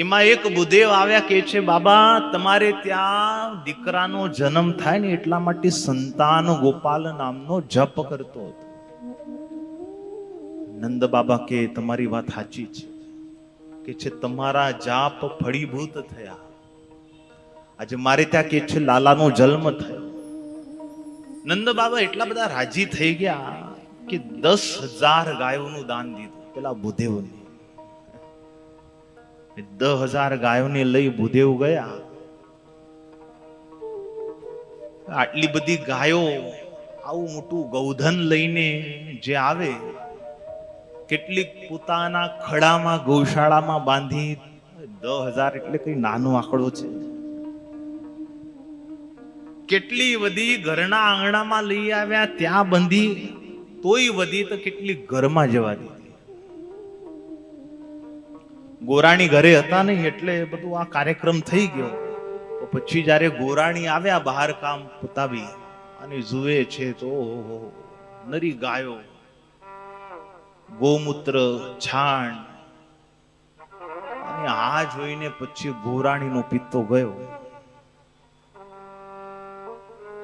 A: એમાં એક બુદેવ આવ્યા કે છે, બાબા તમારે ત્યાં દીકરાનો જન્મ થાય ને એટલા માટે સંતાન ગોપાલ નામનો જપ કરતો હતો. નંદ બાબા કે તમારી વાત સાચી છે, કે છે તમારા જાપ ફળીભૂત થયા. આજે મારે ત્યાં કે છે લાલાનો જન્મ થયો. નંદ બાબા એટલા બધા રાજી થઈ ગયા કે 10,000 ગાયોનું દાન દીધું પેલા ભૂદેવને. 10,000 ગાયોને લઈ ભૂદેવ ગયા. આટલી બધી ગાયો, આવું મોટું ગૌધન લઈને જે આવે, કેટલીક પોતાના ખડામાં ગૌશાળામાં બાંધી, 10,000 એટલે કઈ નાનો આંકડો છે. કેટલી બધી ઘરના આંગણામાં લઈ આવ્યા, ત્યાં બંધી, તોય વધી તો કેટલી ઘરમાં જવા દીધી. ગોરાણી ઘરે હતા નહીં એટલે બધું આ કાર્યક્રમ થઈ ગયો. તો પછી જયારે ગોરાણી આવ્યા બહાર કામ પતાવી અને જુએ છે તો નરી ગાયો, ગોમૂત્ર, છાણ, અને આ જોઈને પછી ગોરાણીનો પિત્તો ગયો.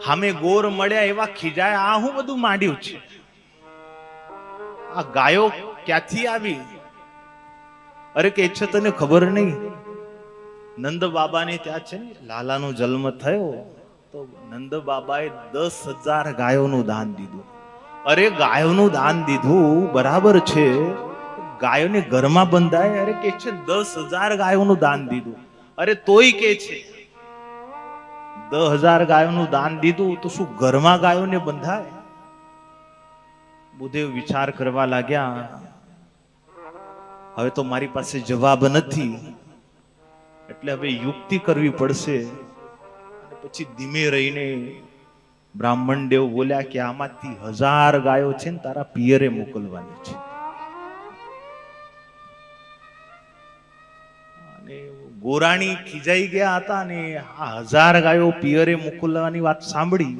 A: સામે ગોર મળ્યા એવા ખીજાય, આ હું બધું માંડ્યું છે, આ ગાયો ક્યાંથી આવી? અરે કે છે તને ખબર નહીં, નંદ બાબાને ત્યાં છે ને લાલાનો જન્મ થયો તો નંદ બાબાએ 10,000 ગાયોનું દાન દીધું. અરે ગાયોનું દાન દીધું બરાબર છે, ગાયોને ઘરમાં બંધાય? અરે કે છે 10,000 ગાયોનું દાન દીધું. અરે તોય કે છે 10,000 ગાયોનું દાન દીધું તો શું ઘરમાં ગાયોને બંધાય? બુદ્ધેવ વિચાર કરવા લાગ્યા, હવે તો મારી પાસે જવાબ નથી, એટલે હવે યુક્તિ કરવી પડશે. અને પછી ધીમે રહીને બ્રાહ્મણ દેવ બોલ્યા કે આમાંથી 1000 ગાયો છે ને તારા પિયરે મોકલવાની છે. અને ગોરાણી ખીજાઈ ગયા હતા ને આ 1000 ગાયો પિયરે મોકલવાની વાત સાંભળી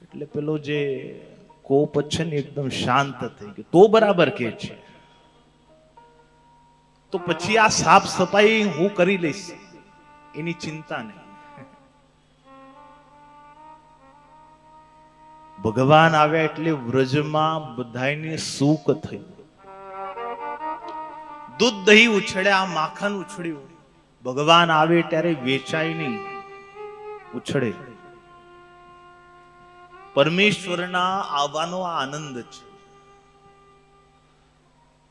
A: એટલે પેલો જે કોપ છે ને એકદમ શાંત થઈ ગયો. તો બરાબર કે છે, તો પછી આ સાફ સફાઈ હું કરી લઈશ, એની ચિંતા નહીં. ભગવાન આવ્યા એટલે વ્રજમાં બધાયને સુખ થયું. દૂધ દહીં ઉછળ્યા, માખણ ઉછળ્યું. ભગવાન આવે ત્યારે વેચાય નહીં, ઉછળે. પરમેશ્વરના આવવાનો આ આનંદ છે.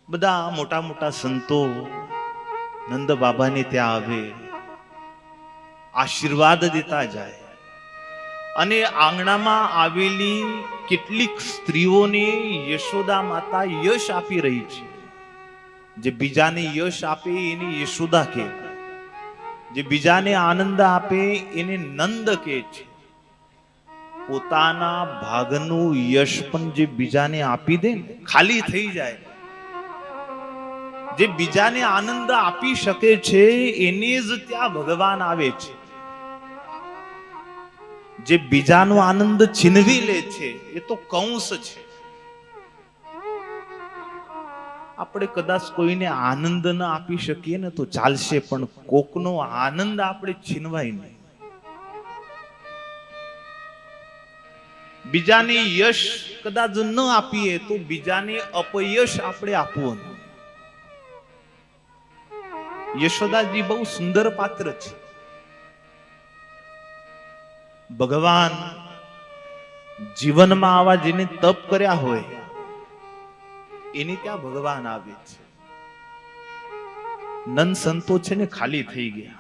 A: બધા મોટા મોટા સંતો નંદ બાબાને ત્યાં આવે, આશીર્વાદ દેતા જાય. અને આંગણામાં આવેલી કેટલીક સ્ત્રીઓને યશોદા માતા યશ આપી રહી છે. જે બીજાને યશ આપે એને યશોદા કહે, જે બીજાને આનંદ આપે એને નંદ કહે છે. પોતાના ભાગનું યશ પણ જે બીજાને આપી દે ને ખાલી થઈ જાય. જે બીજાને આનંદ આપી શકે છે એને જ ત્યાં ભગવાન આવે છે. જે બીજાનો આનંદ છીનવી લે છે એ તો કંસ છે. આપણે કદાચ કોઈને આનંદ ન આપી શકીએ ને તો ચાલશે, પણ કોકનો આનંદ આપણે છીનવાય નહીં. બીજાને યશ કદાચ ન આપીએ તો બીજાને અપયશ આપણે આપવું. યશોદાજી બહુ સુંદર પાત્ર છે. ભગવાન જીવનમાં આવા જેને તપ કર્યા હોય એની ત્યાં ભગવાન આવે છે. નંદ સંતો છે ને ખાલી થઈ ગયા.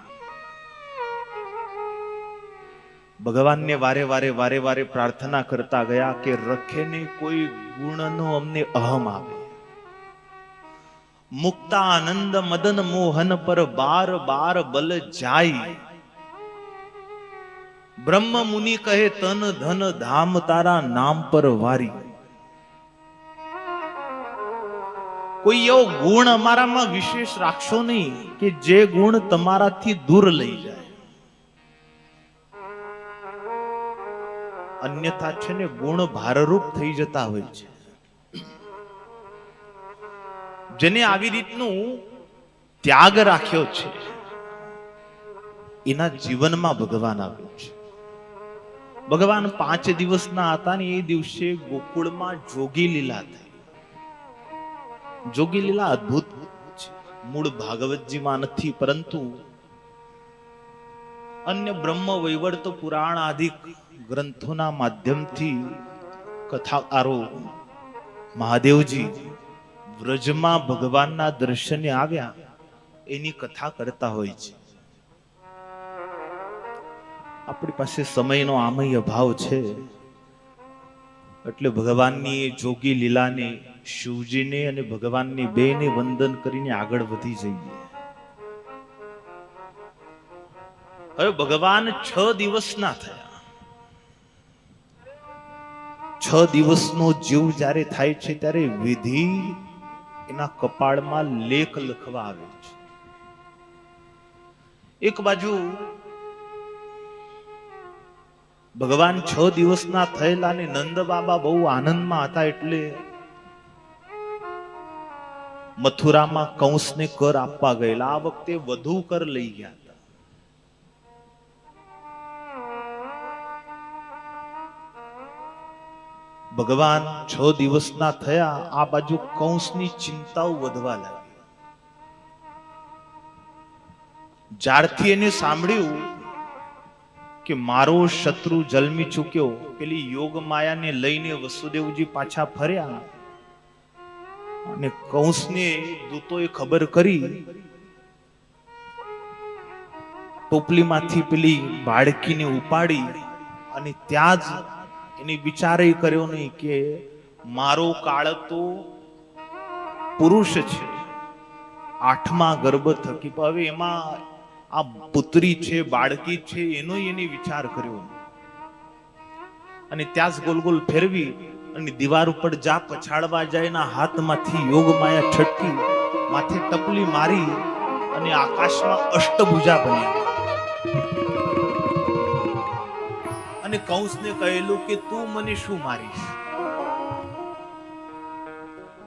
A: ભગવાનને વારે વારે પ્રાર્થના કરતા ગયા કે રખે ને કોઈ ગુણનો અમને અહમ આવે. મુક્તા આનંદ મદન મોહન પર બાર બાર બલ જાય. બ્રહ્મ મુનિ કહે તન ધન ધામ તારા નામ પર વારી. કોઈ એવો ગુણ અમારામાં વિશેષ રાખશો નહીં કે જે ગુણ તમારાથી દૂર લઈ જાય. અન્યથા છે ને ગુણ ભારરૂપ થઈ જતા હોય છે. જેને આવી રીતનું ત્યાગ રાખ્યો છે એના જીવનમાં ભગવાન આવ્યો છે. ભગવાન 5 દિવસના હતા ને એ દિવસે ગોકુળમાં જોગી લીલા થઈ. જોગી લીલા અદ્ભુત છે. મૂળ ભાગવતજીમાં નથી, પરંતુ અન્ય બ્રહ્મ વૈવર્ત પુરાણ આદિ ગ્રંથોના માધ્યમથી કથાકારો મહાદેવજી વ્રજમાં ભગવાનના દર્શને આવ્યા એની કથા કરતા હોય છે. આપણી પાસે સમયનો આમય અભાવ છે એટલે ભગવાનની જોગી લીલાને, શિવજીને અને ભગવાનની બેને વંદન કરીને આગળ વધી જઈએ. હવે ભગવાન 6 દિવસના થયા. 6 દિવસનો જીવ જ્યારે થાય છે ત્યારે વિધિ એના કપાળમાં લેખ લખવા આવે છે. એક બાજુ ભગવાન 6 દિવસના થયેલા ને નંદ બાબા બહુ આનંદમાં હતા, એટલે મથુરામાં કંસને કર આપવા ગયેલા. આ વખતે વધુ કર લઈ ગયા હતા. ભગવાન 6 દિવસના થયા, આ બાજુ કંસની ચિંતાઓ વધવા લાગી. જ્યારથી એને સાંભળ્યું કે મારો શત્રુ જન્મી ચૂક્યો, પેલી યોગ માયાને લઈને વસુદેવજી પાછા ફર્યા અને કંસને દૂતોએ ખબર કરી. ટોપલીમાંથી પેલી બાળકીને ઉપાડી અને ત્યાં જ એને વિચાર કર્યો નહીં કે મારો કાળ તો પુરુષ છે, 8મા ગર્ભ થકી, હવે એમાં આ પુત્રી છે, બાળકી છે, એનો એને વિચાર કર્યો અને ત્યાં જ ગોલ ગોલ ફેરવી અને દીવાર ઉપર જા પછાડવા જાય એના હાથમાંથી યોગ માયા છટકી, માથે ટપલી મારી અને આકાશમાં અષ્ટભુજા બન્યા અને કંસને કહેલું કે તું મને શું મારીશ,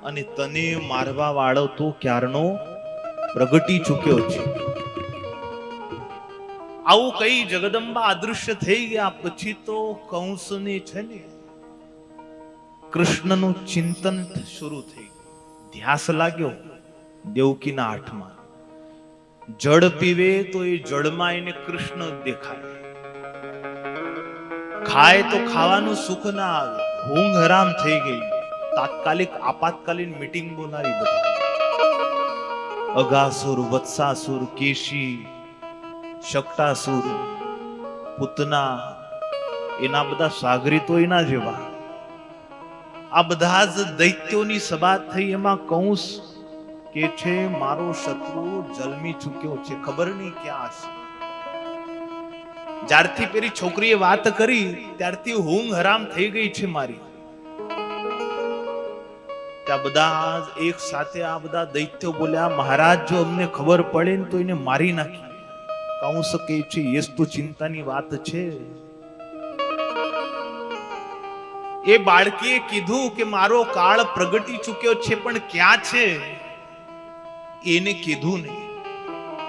A: અને તને મારવા વાળો તો ક્યારનો પ્રગટી ચૂક્યો છે. આવું કઈ જગદંબા અદૃશ્ય થઈ ગયા પછી તો કંસને છે ને કૃષ્ણનું ચિંતન શરૂ થઈ ગયું. ધ્યાસ લાગ્યો દેવકીના હાથમાં. જળ પીવે તો એ જળમાં એને કૃષ્ણ દેખાય, ખાય તો ખાવાનું સુખ ના આવે, ઊંઘ હરામ થઈ ગઈ. તાત્કાલિક આપાતકાલીન મીટિંગ બોલાવી બધા. અઘાસુર, વત્સાસુર, કેશી, શકટાસુર, પૂતના, એના બધા સાગરીતો એના જેવા, આ બધા જ દૈત્યોની સભા થઈ. એમાં કંસ કે છે મારો શત્રુ જન્મી ચૂક્યો છે, ખબર નહીં ક્યાં હશે. જ્યારથી પેલી છોકરીએ વાત કરી ત્યારથી ઊંઘ હરામ થઈ ગઈ છે મારી. ત્યાં બધા એક સાથે આ બધા દૈત્યો બોલ્યા, મહારાજ જો અમને ખબર પડે ને તો એને મારી નાખી. કંસ કહે છે એ તો ચિંતાની વાત છે. એ બાળકીએ કીધું કે મારો કાળ પ્રગટી ચૂક્યો છે, પણ ક્યાં છે એને કીધું નહીં.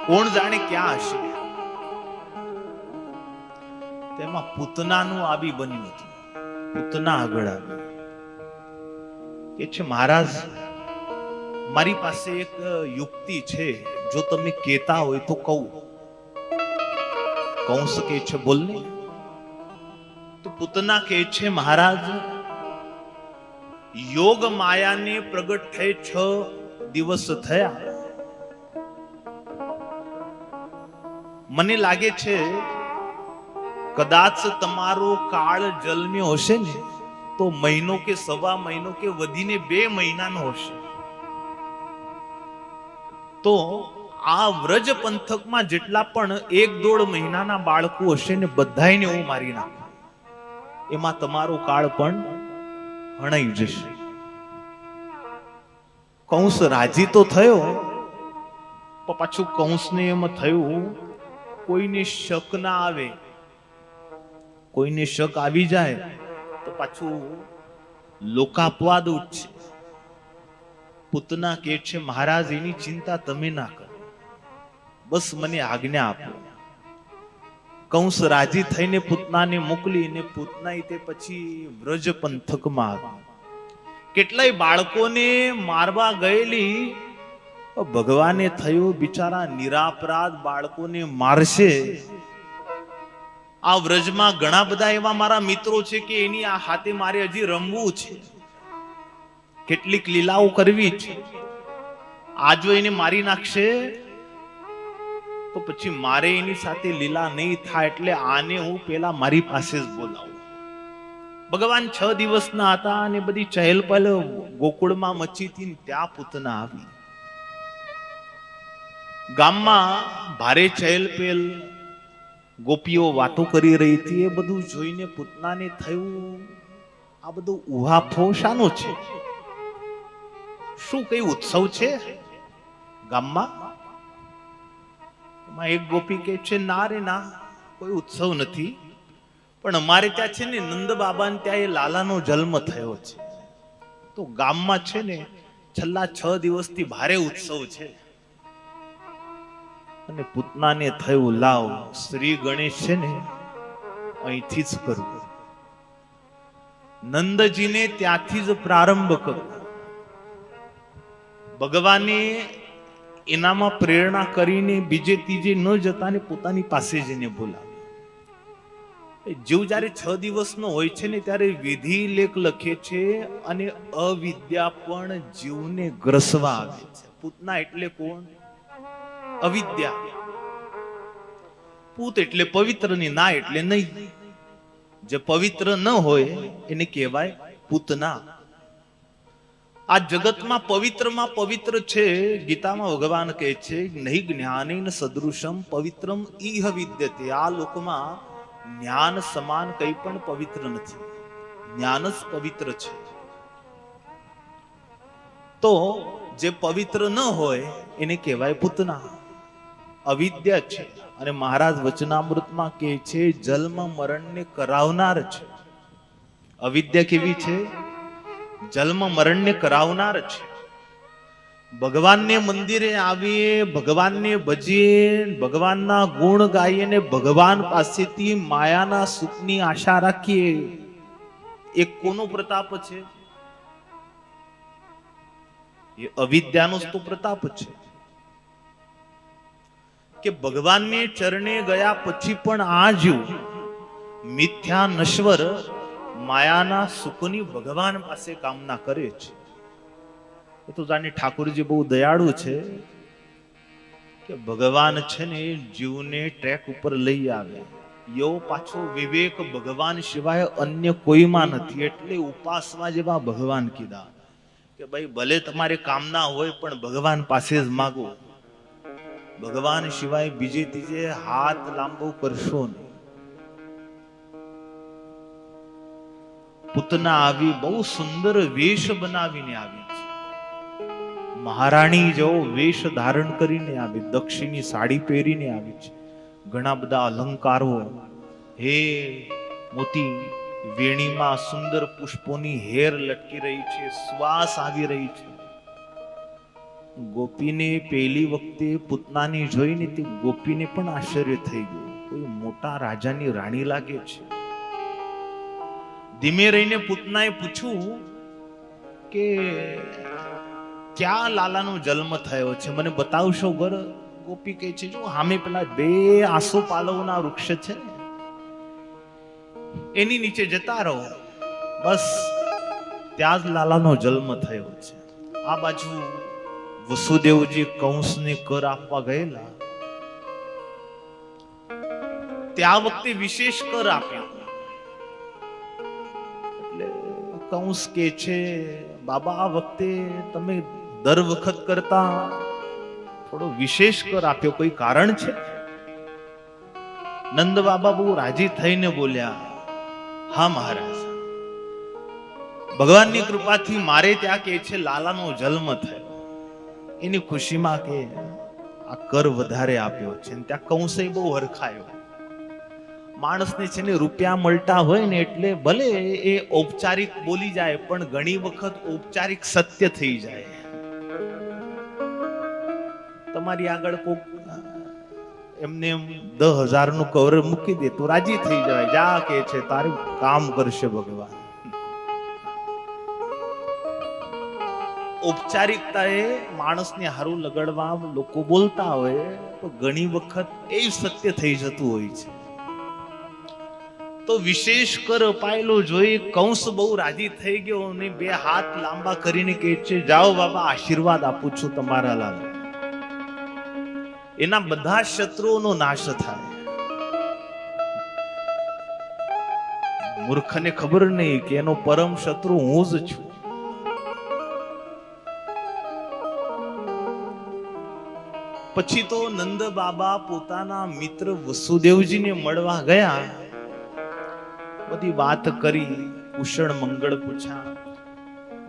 A: કોણ જાણે ક્યાં હશે. તેમાં પૂતનાનું આવી બન્યું હતું. પૂતના આગળ આવી કે છે મહારાજ મારી પાસે એક યુક્તિ છે, જો તમે કહેતા હોય તો કહું. કંસ કે છે બોલ ને. તો પૂતના કહે છે મહારાજ યોગ માયાને પ્રગટ થઈ 6 દિવસ થયા. મને લાગે છે કદાચ તમારો કાળ જન્મ્યો હશે ને તો મહિનો કે સવા મહિનો કે વધીને 2 મહિનાનો હશે. તો આ વ્રજ પંથકમાં જેટલા પણ 1-1.5 મહિનાના બાળકો હશે ને બધાને હું મારી નાખું. એમાં તમારો કાળ પણ હણાઈ જશે. કંસ રાજી તો થયો, પણ પાછું કંસને એમ થયું કોઈને શક ના આવે. કોઈને શક આવી જાય તો પાછું લોકાપવાદ ઉઠશે. પૂતના કે છે મહારાજ એની ચિંતા તમે ના કરો, બસ મને આજ્ઞા આપો. કંસ રાજી થઈને પૂતનાને મોકલીને પૂતના તે પછી વ્રજ પંથકમાં આવી. કેટલાય બાળકોને મારવા ગયેલી, ભગવાને થયું બિચારા નિરાપરાધ બાળકોને મારશે. આ વ્રજમાં ઘણા બધા એવા મારા મિત્રો છે કે એની આ હાથે મારે હજી રમવું છે, કેટલીક લીલાઓ કરવી છે. આ જો એને મારી નાખશે તો પછી મારે એની સાથે લીલા નહીં થાય, એટલે આને હું પેલા મારી પાસે જ બોલાવું. ભગવાન 6 દિવસના હતા અને બધી ચહેલપહેલ ગોકુળમાં મચી હતી. ત્યાં પૂતના આવી. ગામમાં ભારે ચહેલપહેલ, ગોપીઓ વાતો કરી રહી હતી. એ બધું જોઈને પૂતનાને થયું આ બધું ઉહાફો શાનો છે. શું કઈ ઉત્સવ છે ગામમાં? એમાં એક ગોપી કહે છે, ના રે ના, કોઈ ઉત્સવ નથી, પણ અમારે ત્યાં છે ને નંદ બાબાને ત્યાં એ લાલાનો જન્મ થયો છે, તો ગામમાં છે ને છેલ્લા 6 દિવસથી ભારે ઉત્સવ છે. અને પૂતનાને થયું, લાવ શ્રી ગણેશ છે ને અહીંથી જ કરું, નંદજીને ત્યાંથી જ પ્રારંભ કરું. ભગવાને એનામાં પ્રેરણા કરીને બીજે ત્રીજે ન જતા ને પોતાની પાસે જઈને બોલાવે. જીવ જયારે 6 દિવસનો હોય છે ને ત્યારે વિધિ લેખ લખે છે અને અવિદ્યા પણ જીવને ગ્રસવા આવે છે. પૂતના એટલે કોણ? અવિદ્યા. પૂત એટલે પવિત્ર ની, ના એટલે નહીં. જે પવિત્ર ન હોય એને કહેવાય પૂતના. આ જગતમાં પવિત્રમાં પવિત્ર છે. ગીતામાં ભગવાન કહે છે, નહીં જ્ઞાનેન સદૃશમ પવિત્રમ ઇહ વિદ્યતે. આ લોકમાં જ્ઞાન સમાન કંઈ પણ પવિત્ર નથી, જ્ઞાન જ પવિત્ર છે. તો જે પવિત્ર ન હોય એને કહેવાય પૂતના, અવિદ્યા છે. અને મહારાજ વચનામૃતમાં કહે છે, જન્મ મરણને કરાવનાર છે. અવિદ્યા કેવી છે? જન્મ મરણને કરાવનાર છે. ભગવાનને મંદિરે આવીએ, ભગવાનને ભજીએ, ભગવાનના ગુણ ગાઈએ ને ભગવાન પાસેથી માયાના સુખની આશા રાખીએ, એ કોનો પ્રતાપ છે? એ અવિદ્યાનો જ તો પ્રતાપ છે. કે ભગવાનને ચરણે ગયા પછી પણ આ જીવ મિથ્યા નશ્વર માયાના સુખની ભગવાન પાસે કામના કરે છે. એ તો જાણે ઠાકોરજી બહુ દયાળુ છે કે ભગવાન છે ને જીવને ટ્રેક ઉપર લઈ આવે. એવો પાછો વિવેક ભગવાન સિવાય અન્ય કોઈમાં નથી. એટલે ઉપાસવા જેવા ભગવાન કીધા કે ભાઈ ભલે તમારે કામના હોય પણ ભગવાન પાસે જ માગો, ભગવાન સિવાય બીજે ત્રીજે હાથ લાંબો કરશો નહીં. પૂતના આવી બહુ સુંદર વેશ બનાવીને આવી છે. મહારાણી જેવો વેશ ધારણ કરીને આવી, દક્ષિણી સાડી પહેરીને આવી છે. ઘણા બધા અલંકારો, હે મોતી વેણીમાં સુંદર પુષ્પોની હેર લટકી રહી છે, શ્વાસ આવી રહી છે. ગોપીને પહેલી વખતે પૂતનાની જોઈને તે ગોપીને પણ આશ્ચર્ય થઈ ગયું. કોઈ મોટા રાજાની રાણી લાગે છે. ધીમે રહીને પૂતનાએ પૂછ્યું કે ક્યાં લાલાનો જન્મ થયો છે, મને બતાવશો ઘર? ગોપી કહે છે, જો સામે પેલા 2 આસોપાલવના વૃક્ષ છે ને એની નીચે જતા રહો, બસ ત્યાં જ લાલાનો જન્મ થયો છે. આ બાજુ વસુદેવજી કંસને કર આપવા ગયેલા, ત્યાં વખતે વિશેષ કર આપ્યા. એટલે કંસ કે છે, બાબા આ વખતે તમે દર વખત કરતા થોડો વિશેષ કર આપ્યો, કોઈ કારણ છે? નંદ બાબા બહુ રાજી થઈને બોલ્યા, હા મહારાજ, ભગવાનની કૃપાથી મારે ત્યાં કે છે લાલાનો જન્મ થયો, એની ખુશીમાં કે આ કર વધારે આપ્યો છે. ત્યાં કંસે બહુ હરખાયો. માણસને છે ને રૂપિયા મળતા હોય ને એટલે ભલે એ ઔપચારિક બોલી જાય પણ ઘણી વખત ઔપચારિક સત્ય થઈ જાય. તમારી આગળ કોક એમને 10,000 નું કવર મૂકી દે તો રાજી થઈ જાય, જા કે છે તારું કામ કરશે ભગવાન. ઔપચારિકતા એ માણસને હારું લગાડવા લોકો બોલતા હોય તો ઘણી વખત એ સત્ય થઈ જતું હોય છે. તો વિશેષ કર અપાયેલો જોઈ કંસ બહુ રાજી થઈ ગયો અને 2 હાથ લાંબા કરીને કહે છે, જાઓ બાબા, આશીર્વાદ આપું છું તમારા લાલા. એના બધા શત્રુઓનો નાશ થાય. મૂર્ખને ખબર નહીં કે એનો પરમ શત્રુ હું જ છું. પછી તો નંદ બાબા પોતાના મિત્ર વસુદેવજીને મળવા ગયા, બધી વાત કરી, કુશળ મંગળ પૂછ્યા.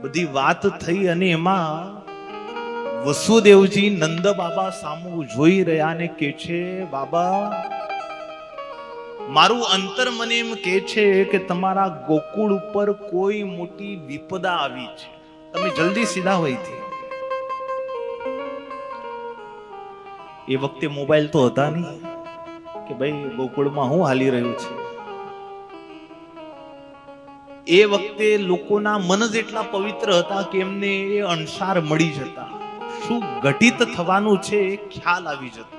A: બધી વાત થઈ અને એમાં વસુદેવજી નંદ બાબા સામું જોઈ રહ્યા ને કે છે, બાબા મારું અંતર મને એમ કે છે કે તમારા ગોકુળ ઉપર કોઈ મોટી વિપદા આવી છે, તમે જલ્દી સીધા હોયથી. એ વખતે મોબાઈલ તો હતા નહીં કે ભાઈ ગોકુળમાં શું હાલી રહ્યું છે. એ વખતે લોકોના મન જ એટલા પવિત્ર હતા કે એમને એ અણસાર મળી જતા, શું ઘટિત થવાનું છે એ ખ્યાલ આવી જતો.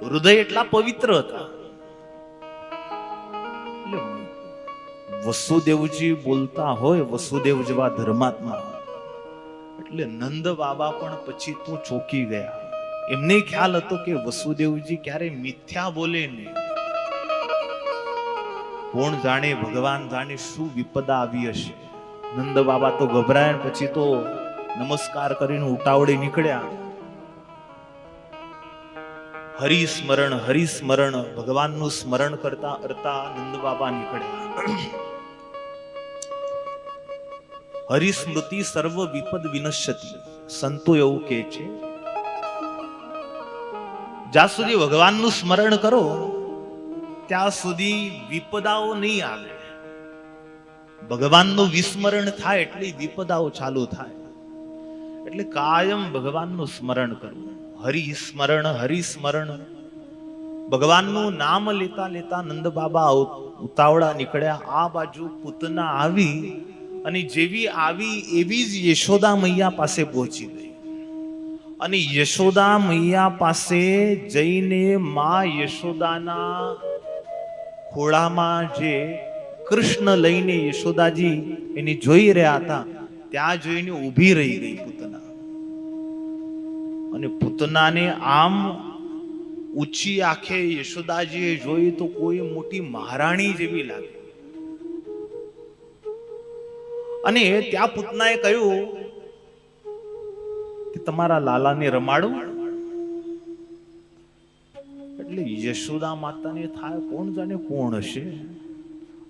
A: હૃદય એટલા પવિત્ર હતા. વસુદેવજી બોલતા હોય, વસુદેવ જેવા ધર્માત્મા, એટલે નંદ બાબા પણ પછી તો ચોંકી ગયા. એમને ખ્યાલ હતો કે વસુદેવજી ક્યારે મિથ્યા બોલે ને. કોણ જાણે, ભગવાન જાણે શું વિપદા આવી હશે. નંદ બાબા તો ગભરાય, પછી તો નમસ્કાર કરીને ઉતાવળે નીકળ્યા. હરિસ્મરણ ભગવાનનું સ્મરણ કરતા કરતા નંદ બાબા નીકળ્યા. હરિસ્મૃતિ સર્વ વિપદ વિનશ્યતિ. સંતો એવું કહે છે, જ્યાં સુધી ભગવાનનું સ્મરણ કરો ત્યાં સુધી વિપદાઓ નહીં આવે. ભગવાનનું વિસ્મરણ થાય એટલે વિપદાઓ ચાલુ થાય. એટલે કાયમ ભગવાનનું સ્મરણ કરવું. હરિસ્મરણ. ભગવાનનું નામ લેતા લેતા નંદ બાબા ઉતાવળા નીકળ્યા. આ બાજુ પૂતના આવી અને જેવી આવી એવી જ યશોદા મૈયા પાસે પહોંચી ગઈ. અને યશોદા મૈયા પાસે જઈને માં યશોદાના ખોળામાં જે કૃષ્ણ લઈને યશોદાજી એની જોઈ રહ્યા હતા, ત્યાં જોઈને ઊભી રહી ગઈ પૂતના. અને પૂતનાને આમ ઊંચી આંખે યશોદાજીએ જોઈ તો કોઈ મોટી મહારાણી જેવી લાગી. અને ત્યાં પૂતનાએ કહ્યું કે તમારા લાલાને રમાડું. એટલે યશોદા માતાને થાય કોણ જાણે કોણ હશે.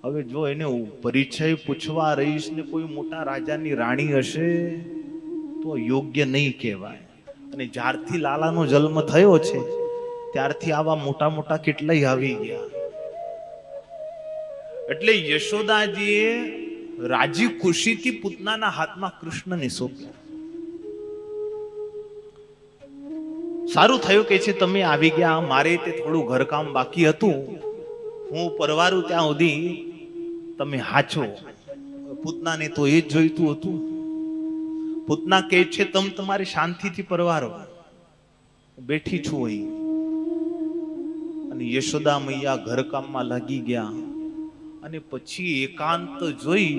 A: હવે જો એને પરિચય પૂછવા રહીશ ને કોઈ મોટા રાજાની રાણી હશે તો યોગ્ય નહીં કહેવાય. અને જ્યારથી લાલાનો જન્મ થયો છે ત્યારથી આવા મોટા મોટા કેટલાય આવી ગયા. એટલે યશોદાજીએ રાજી ખુશીથી પૂતનાના હાથમાં કૃષ્ણને સોંપ્યા. સારું થયું કે છે તમે આવી ગયા. મારે તે થોડું ઘરકામ બાકી હતું, હું પરવારું ત્યાં સુધી તમે હાચો. પૂતનાને તો એ જ જોઈતું હતું. પૂતના કહે છે તમે તમારી શાંતિથી પરવારો, બેઠી છું અહીં. અને યશોદા મૈયા ઘરકામમાં લાગી ગયા. અને પછી એકાંત જોઈ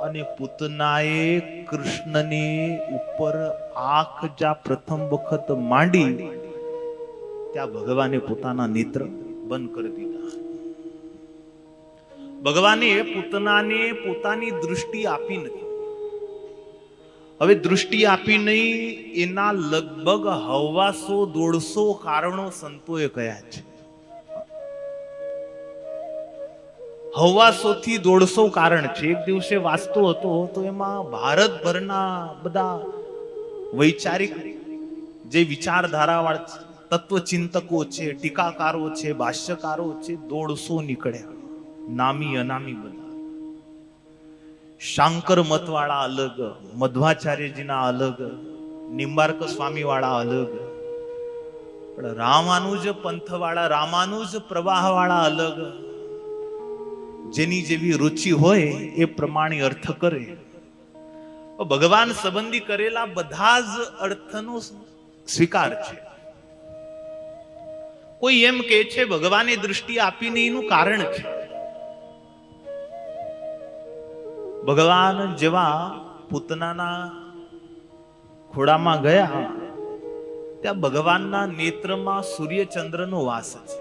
A: અને પૂતનાએ કૃષ્ણને ઉપર આંખ જ્યાં પ્રથમ વખત માંડી ત્યાં ભગવાને પોતાના નેત્ર બંધ કરી દીધા. ભગવાને પૂતનાને પોતાની દૃષ્ટિ આપી નથી. હવે દૃષ્ટિ આપી નહીં એના લગભગ 150-150 કારણો સંતોએ કહ્યા છે. 150 થી 150 કારણ છે. એક દિવસે વાંચતો હતો તો એમાં ભારતભરના બધા વૈચારિક જે વિચારધારા વાળા તત્વચિંતકો છે, ટીકાકારો છે, ભાષ્યકારો છે, 150 નીકળ્યા, નામી અનામી બધા. શાંકર મત વાળા અલગ, મધ્વાચાર્યજીના અલગ, નિંબાર્ક સ્વામી વાળા અલગ, રામાનુજ પંથ વાળા, રામાનુજ પ્રવાહ વાળા અલગ. જેની જેવી રુચિ હોય એ પ્રમાણે અર્થ કરે. ભગવાન સંબંધી કરેલા બધા જ અર્થનો સ્વીકાર છે. કોઈ એમ કે છે ભગવાને દૃષ્ટિ આપીને એનું કારણ છે. ભગવાન જેવા પૂતનાના ખોળામાં ગયા ત્યાં ભગવાનના નેત્રમાં સૂર્યચંદ્રનો વાસ છે.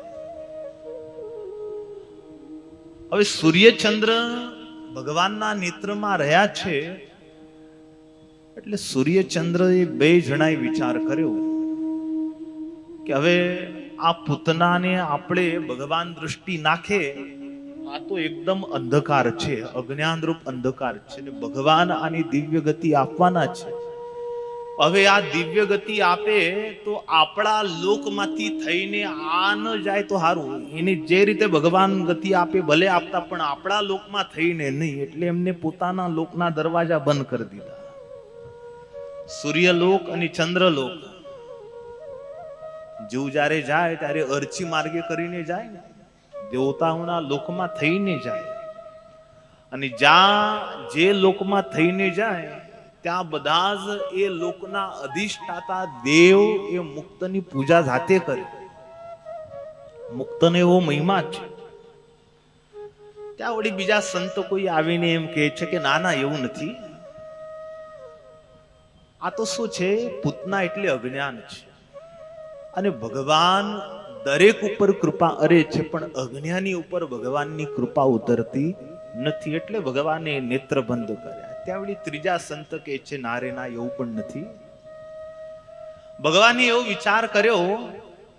A: હવે સૂર્યચંદ્ર ભગવાનના નેત્રમાં રહ્યા છે એટલે સૂર્યચંદ્રએ 2 જણાએ વિચાર કર્યો કે હવે આ પૂતનાને આપણે ભગવાન દૃષ્ટિ નાખે આ તો એકદમ અંધકાર છે, અજ્ઞાનરૂપ અંધકાર છે ને ભગવાન આની દિવ્ય ગતિ આપવાના છે. હવે આ દિવ્ય ગતિ આપે તો આપણા લોકમાંથી થઈને આ ન જાય તો સારું. એને જે રીતે ભગવાન ગતિ આપે ભલે આપતા, પણ આપણા લોકમાં થઈને નહીં, એટલે એમને પોતાના લોકના દરવાજા બંધ કરી દીધા. સૂર્યલોક અને ચંદ્રલોક જીવ જ્યારે જાય ત્યારે અરચી માર્ગે કરીને જાય ને, દેવતાઓના લોકમાં થઈને જાય. અને જ્યાં જે લોકમાં થઈને જાય ત્યાં બધા જ એ લોકના અધિષ્ઠાતા દેવ એ મુક્તની પૂજા જાતે કરે. મુક્તને એવો મહિમા છે. ત્યાં વળી બીજા સંતો કોઈ આવીને એમ કહે છે કે ના ના એવું નથી, આ તો શું છે, પૂતના એટલે અજ્ઞાન છે અને ભગવાન દરેક ઉપર કૃપા અરે છે, પણ અજ્ઞાની ઉપર ભગવાનની કૃપા ઉતરતી નથી, એટલે ભગવાને નેત્ર બંધ કર્યા. ત્યાં વળી ત્રીજા સંત કહે છે ના રે ના, એવું પણ નથી. ભગવાને એવો વિચાર કર્યો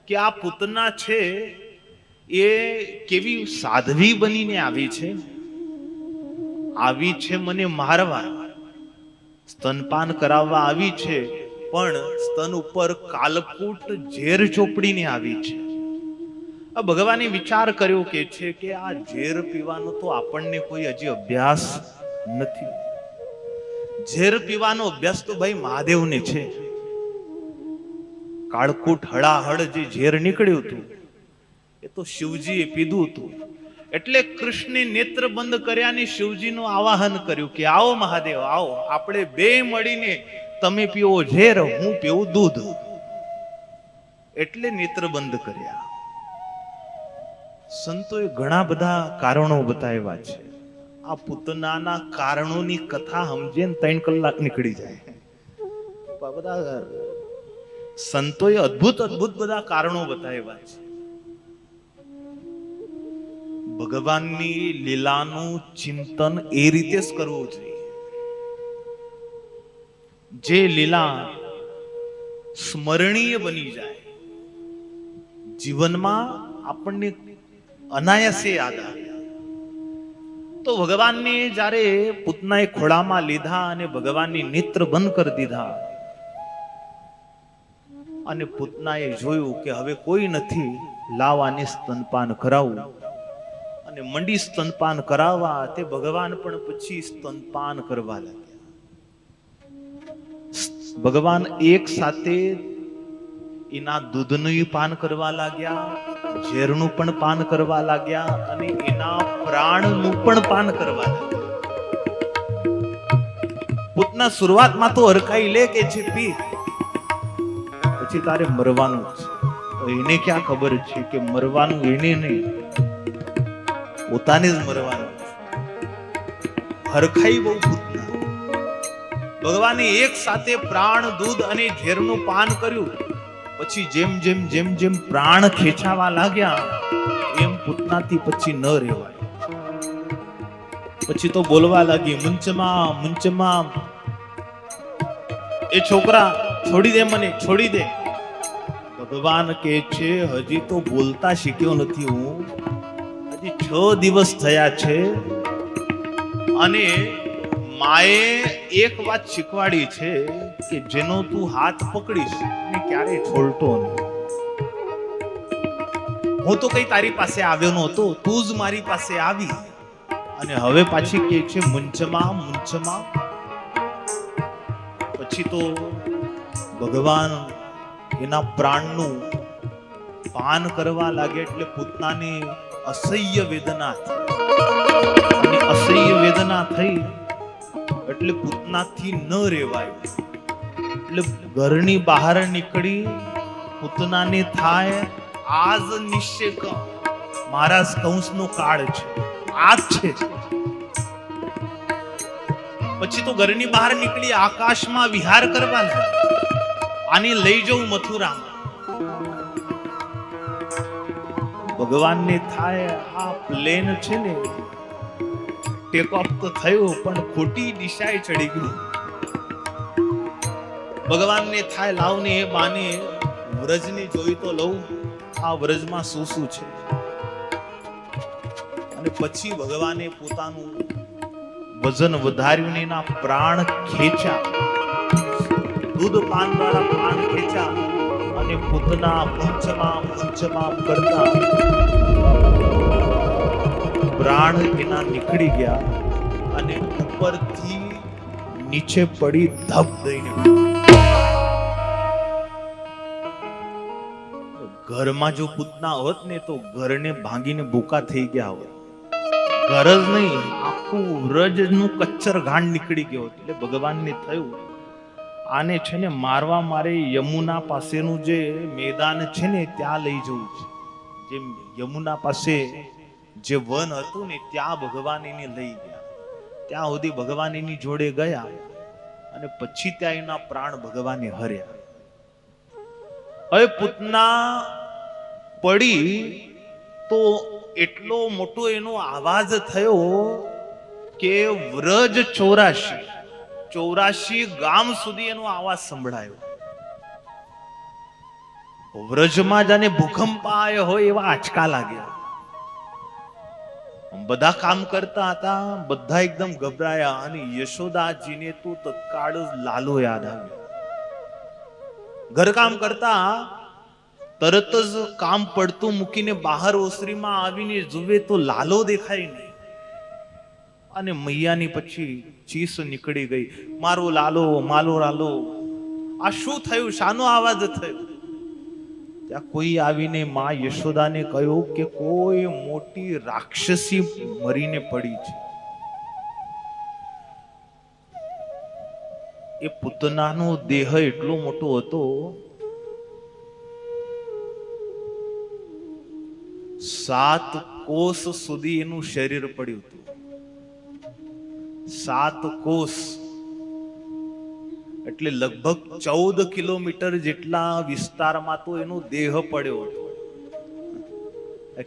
A: કે આ પૂતના છે એ કેવી સાધ્વી બનીને આવી છે મને મારવા, સ્તનપાન કરાવવા આવી છે, પણ સ્તન ઉપર કાલકૂટ ઝેર ચોપડીને આવી છે. આ ભગવાને વિચાર કર્યો કે છે કે આ ઝેર પીવાનો તો આપણને કોઈ હજી અભ્યાસ નથી. ઝેર પીવાનો અભ્યાસ તો ભાઈ મહાદેવને છે. કાળકૂટ હળાહળ જે ઝેર નીકળ્યું હતું એ તો શિવજીએ પીધું હતું. એટલે કૃષ્ણે નેત્ર બંધ કર્યા ને શિવજીનું આવાહન કર્યું કે આવો મહાદેવ આવો, આપણે બે મળીને તમે પીવો ઝેર, હું પીવું દૂધ. એટલે નેત્ર બંધ કર્યા. સંતોએ ઘણા બધા કારણો બતાવ્યા છે. આ પૂતનાના કારણોની કથા સમજે ને 3 કલાક નીકળી જાય. બધા સંતોએ અદ્ભુત બધા કારણો બતાવ્યા છે. ભગવાનની લીલાનું ચિંતન એ રીતે જ કરવું જોઈએ જે લીલા સ્મરણીય બની જાય, જીવનમાં આપણને અનાયાસે યાદ આવે. તો ભગવાનને જ્યારે પૂતનાએ ખોળામાં લીધા અને ભગવાનની નેત્ર બંધ કરી દીધા અને પૂતનાએ જોયું કે હવે કોઈ નથી, લાવ આને સ્તનપાન કરાવું અને મંડી સ્તનપાન કરાવવા. તે ભગવાન પણ પછી સ્તનપાન કરવા લાગ્યા. ભગવાન એક સાથે એના દૂધનું પાન કરવા લાગ્યા, ઝેરનું પણ પાન કરવા લાગ્યા અને એના પ્રાણનું પણ પાન કરવા લાગ્યા. પૂતના શરૂઆતમાં તો હરખાઈ લે કે છે પી, પછી તારે મરવાનું છે. એને ક્યાં ખબર છે કે મરવાનું એને નહીં, પોતાને જ મરવાનું. હરખાઈ બહુ પૂતના. ભગવાને એક સાથે પ્રાણ, દૂધ અને ઝેરનું પાન કર્યું. પછી જેમ જેમ પ્રાણ ખેંચાવા લાગ્યા એમ પૂતનાથી પછી ન રહેવાય. પછી તો બોલવા લાગી, મુંચમાં મુંચમાં, એ છોકરા છોડી દે, મને છોડી દે. ભગવાન કહે છે હજી તો બોલતા શીખ્યો નથી હું, હજી 6 દિવસ થયા છે અને માએ એક વાત શીખવાડી છે કે જેનો તું હાથ પકડીશ ને ક્યારેય છોડતો નહીં. હું તો કઈ તારી પાસે આવ્યો નહોતો, તું જ મારી પાસે આવી અને હવે પાછી કે છે મુંચમાં મુંચમાં. પછી તો ભગવાન એના પ્રાણનું પાન કરવા લાગે એટલે પૂતનાને અસહ્ય વેદના થઈ. અને અસહ્ય વેદના થઈ એટલે પૂતનાથી ન રહેવાય. એટલે ઘરની બહાર નીકળી પૂતનાને થાય આજ નિશ્ચય મહારાજ કંસનો કાળ છે, આજ છે. પછી તો ઘરની બહાર નીકળી આકાશમાં વિહાર કરવા લાગી. આને લઈ જવું મથુરામાં. ભગવાનને થાય આ પ્લેન છે ને ટેક ઓફ તો થયું પણ ખોટી દિશાએ ચડી ગયું. ભગવાનને થાય લાવને એ બાને વ્રજને જોઈ તો લઉં, આ વ્રજમાં શું શું છે. અને પછી ભગવાને પોતાનું વજન વધાર્યું ને એના પ્રાણ ખેંચ્યા, દૂધ પાન દ્વારા પ્રાણ ખેંચ્યા અને પૂતના પંચમામ કરતા પ્રાણ એના નીકળી ગયા અને ઉપરથી નીચે પડી ધબ દઈને. ઘરમાં જો પૂતના હોત ને તો ઘરને ભાંગીને ભૂકા થઈ ગયા હોત. ઘર જ નહીં, આખું વ્રજનું કચ્ચર ઘાણ નીકળી ગયો. એટલે ભગવાનને થયું આને છે ને મારવા મારે યમુના પાસેનું જે મેદાન છે ને ત્યાં લઈ જવું છે. જે યમુના પાસે જે વન હતું ને ત્યાં ભગવાન એને લઈ ગયા. ત્યાં સુધી ભગવાન એની જોડે ગયા અને પછી ત્યાં એના પ્રાણ ભગવાને હર્યા. હવે પૂતના પડી તો એટલો મોટો એનો આવાજ થયો કે વ્રજ 84 ગામ સુધી એનો આવાજ સંભળાયો. વ્રજમાં જાને ભૂકંપ આવ્યો હોય એવા આંચકા લાગ્યા. બધા કામ કરતા હતા, બધા એકદમ ગભરાયા અને યશોદાજીને તો તત્કાળ લાલો યાદ આવ્યો. ઘરકામ કરતા તરત જ કામ પડતું મૂકીને બહાર ઓસરીમાં આવીને જુએ તો લાલો દેખાય નહીં. અને મૈયાની પછી ચીસ નીકળી ગઈ, મારો લાલો, માલો લાલો. આ શું થયું? શાનો અવાજ થયો? ત્યાં કોઈ આવીને માં યશોદાને કહ્યું કે કોઈ મોટી રાક્ષસી મરીને પડી છે. એ પૂતનાનો દેહ એટલો મોટો હતો, 7 કોસ સુધી એનું શરીર પડ્યું હતું. 7 કોસ એટલે લગભગ 14 કિલોમીટર જેટલા વિસ્તારમાં તો એનો દેહ પડ્યો હતો.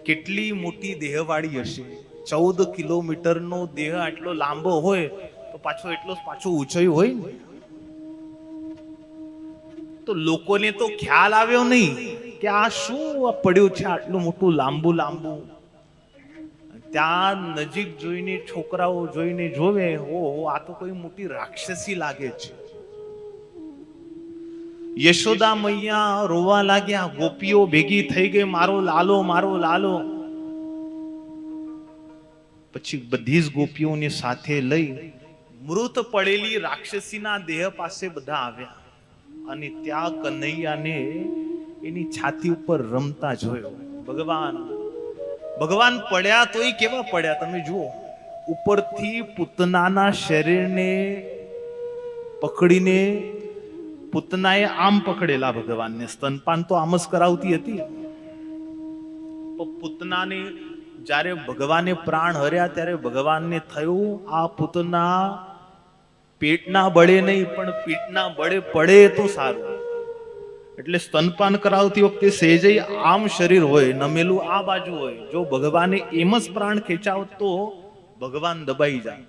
A: કેટલી મોટી દેહવાળી હશે! 14 કિલોમીટરનો દેહ આટલો લાંબો હોય તો પાછો ઊંચાઈ હોય ને. તો લોકોને તો ખ્યાલ આવ્યો નહીં કે આ શું પડ્યું છે આટલું મોટું લાંબુ. ત્યાં નજીક જોઈને છોકરાઓ જોઈને જોવે, ઓ આ તો કોઈ મોટી રાક્ષસી લાગે છે. યશોદા મૈયા રોવા લાગ્યા, ગોપીઓ ભેગી થઈ ગઈ, મારો લાલો, મારો લાલો. પછી બધી જ ગોપીઓને સાથે લઈ મૃત પડેલી રાક્ષસીના દેહ પાસે બધા આવ્યા અને ત્યાં કનૈયાને એની છાતી ઉપર રમતા જોયો. ભગવાન પડ્યા તો એ કેવા પડ્યા તમે જુઓ. ઉપરથી પૂતનાના શરીરને પકડીને પૂતનાએ આમ પકડેલા ભગવાનને. સ્તનપાન તો આમ જ કરાવતી હતી. પૂતનાને જ્યારે ભગવાને પ્રાણ હર્યા ત્યારે ભગવાનને થયું આ પૂતના પેટના બળે નહીં પણ પીઠના બળે પડે તો સારું. એટલે સ્તનપાન કરાવતી વખતે સહેજઈ આમ શરીર હોય, નમેલું આ બાજુ હોય. જો ભગવાને એમ જ પ્રાણ ખેંચાવત તો ભગવાન દબાઈ જાય.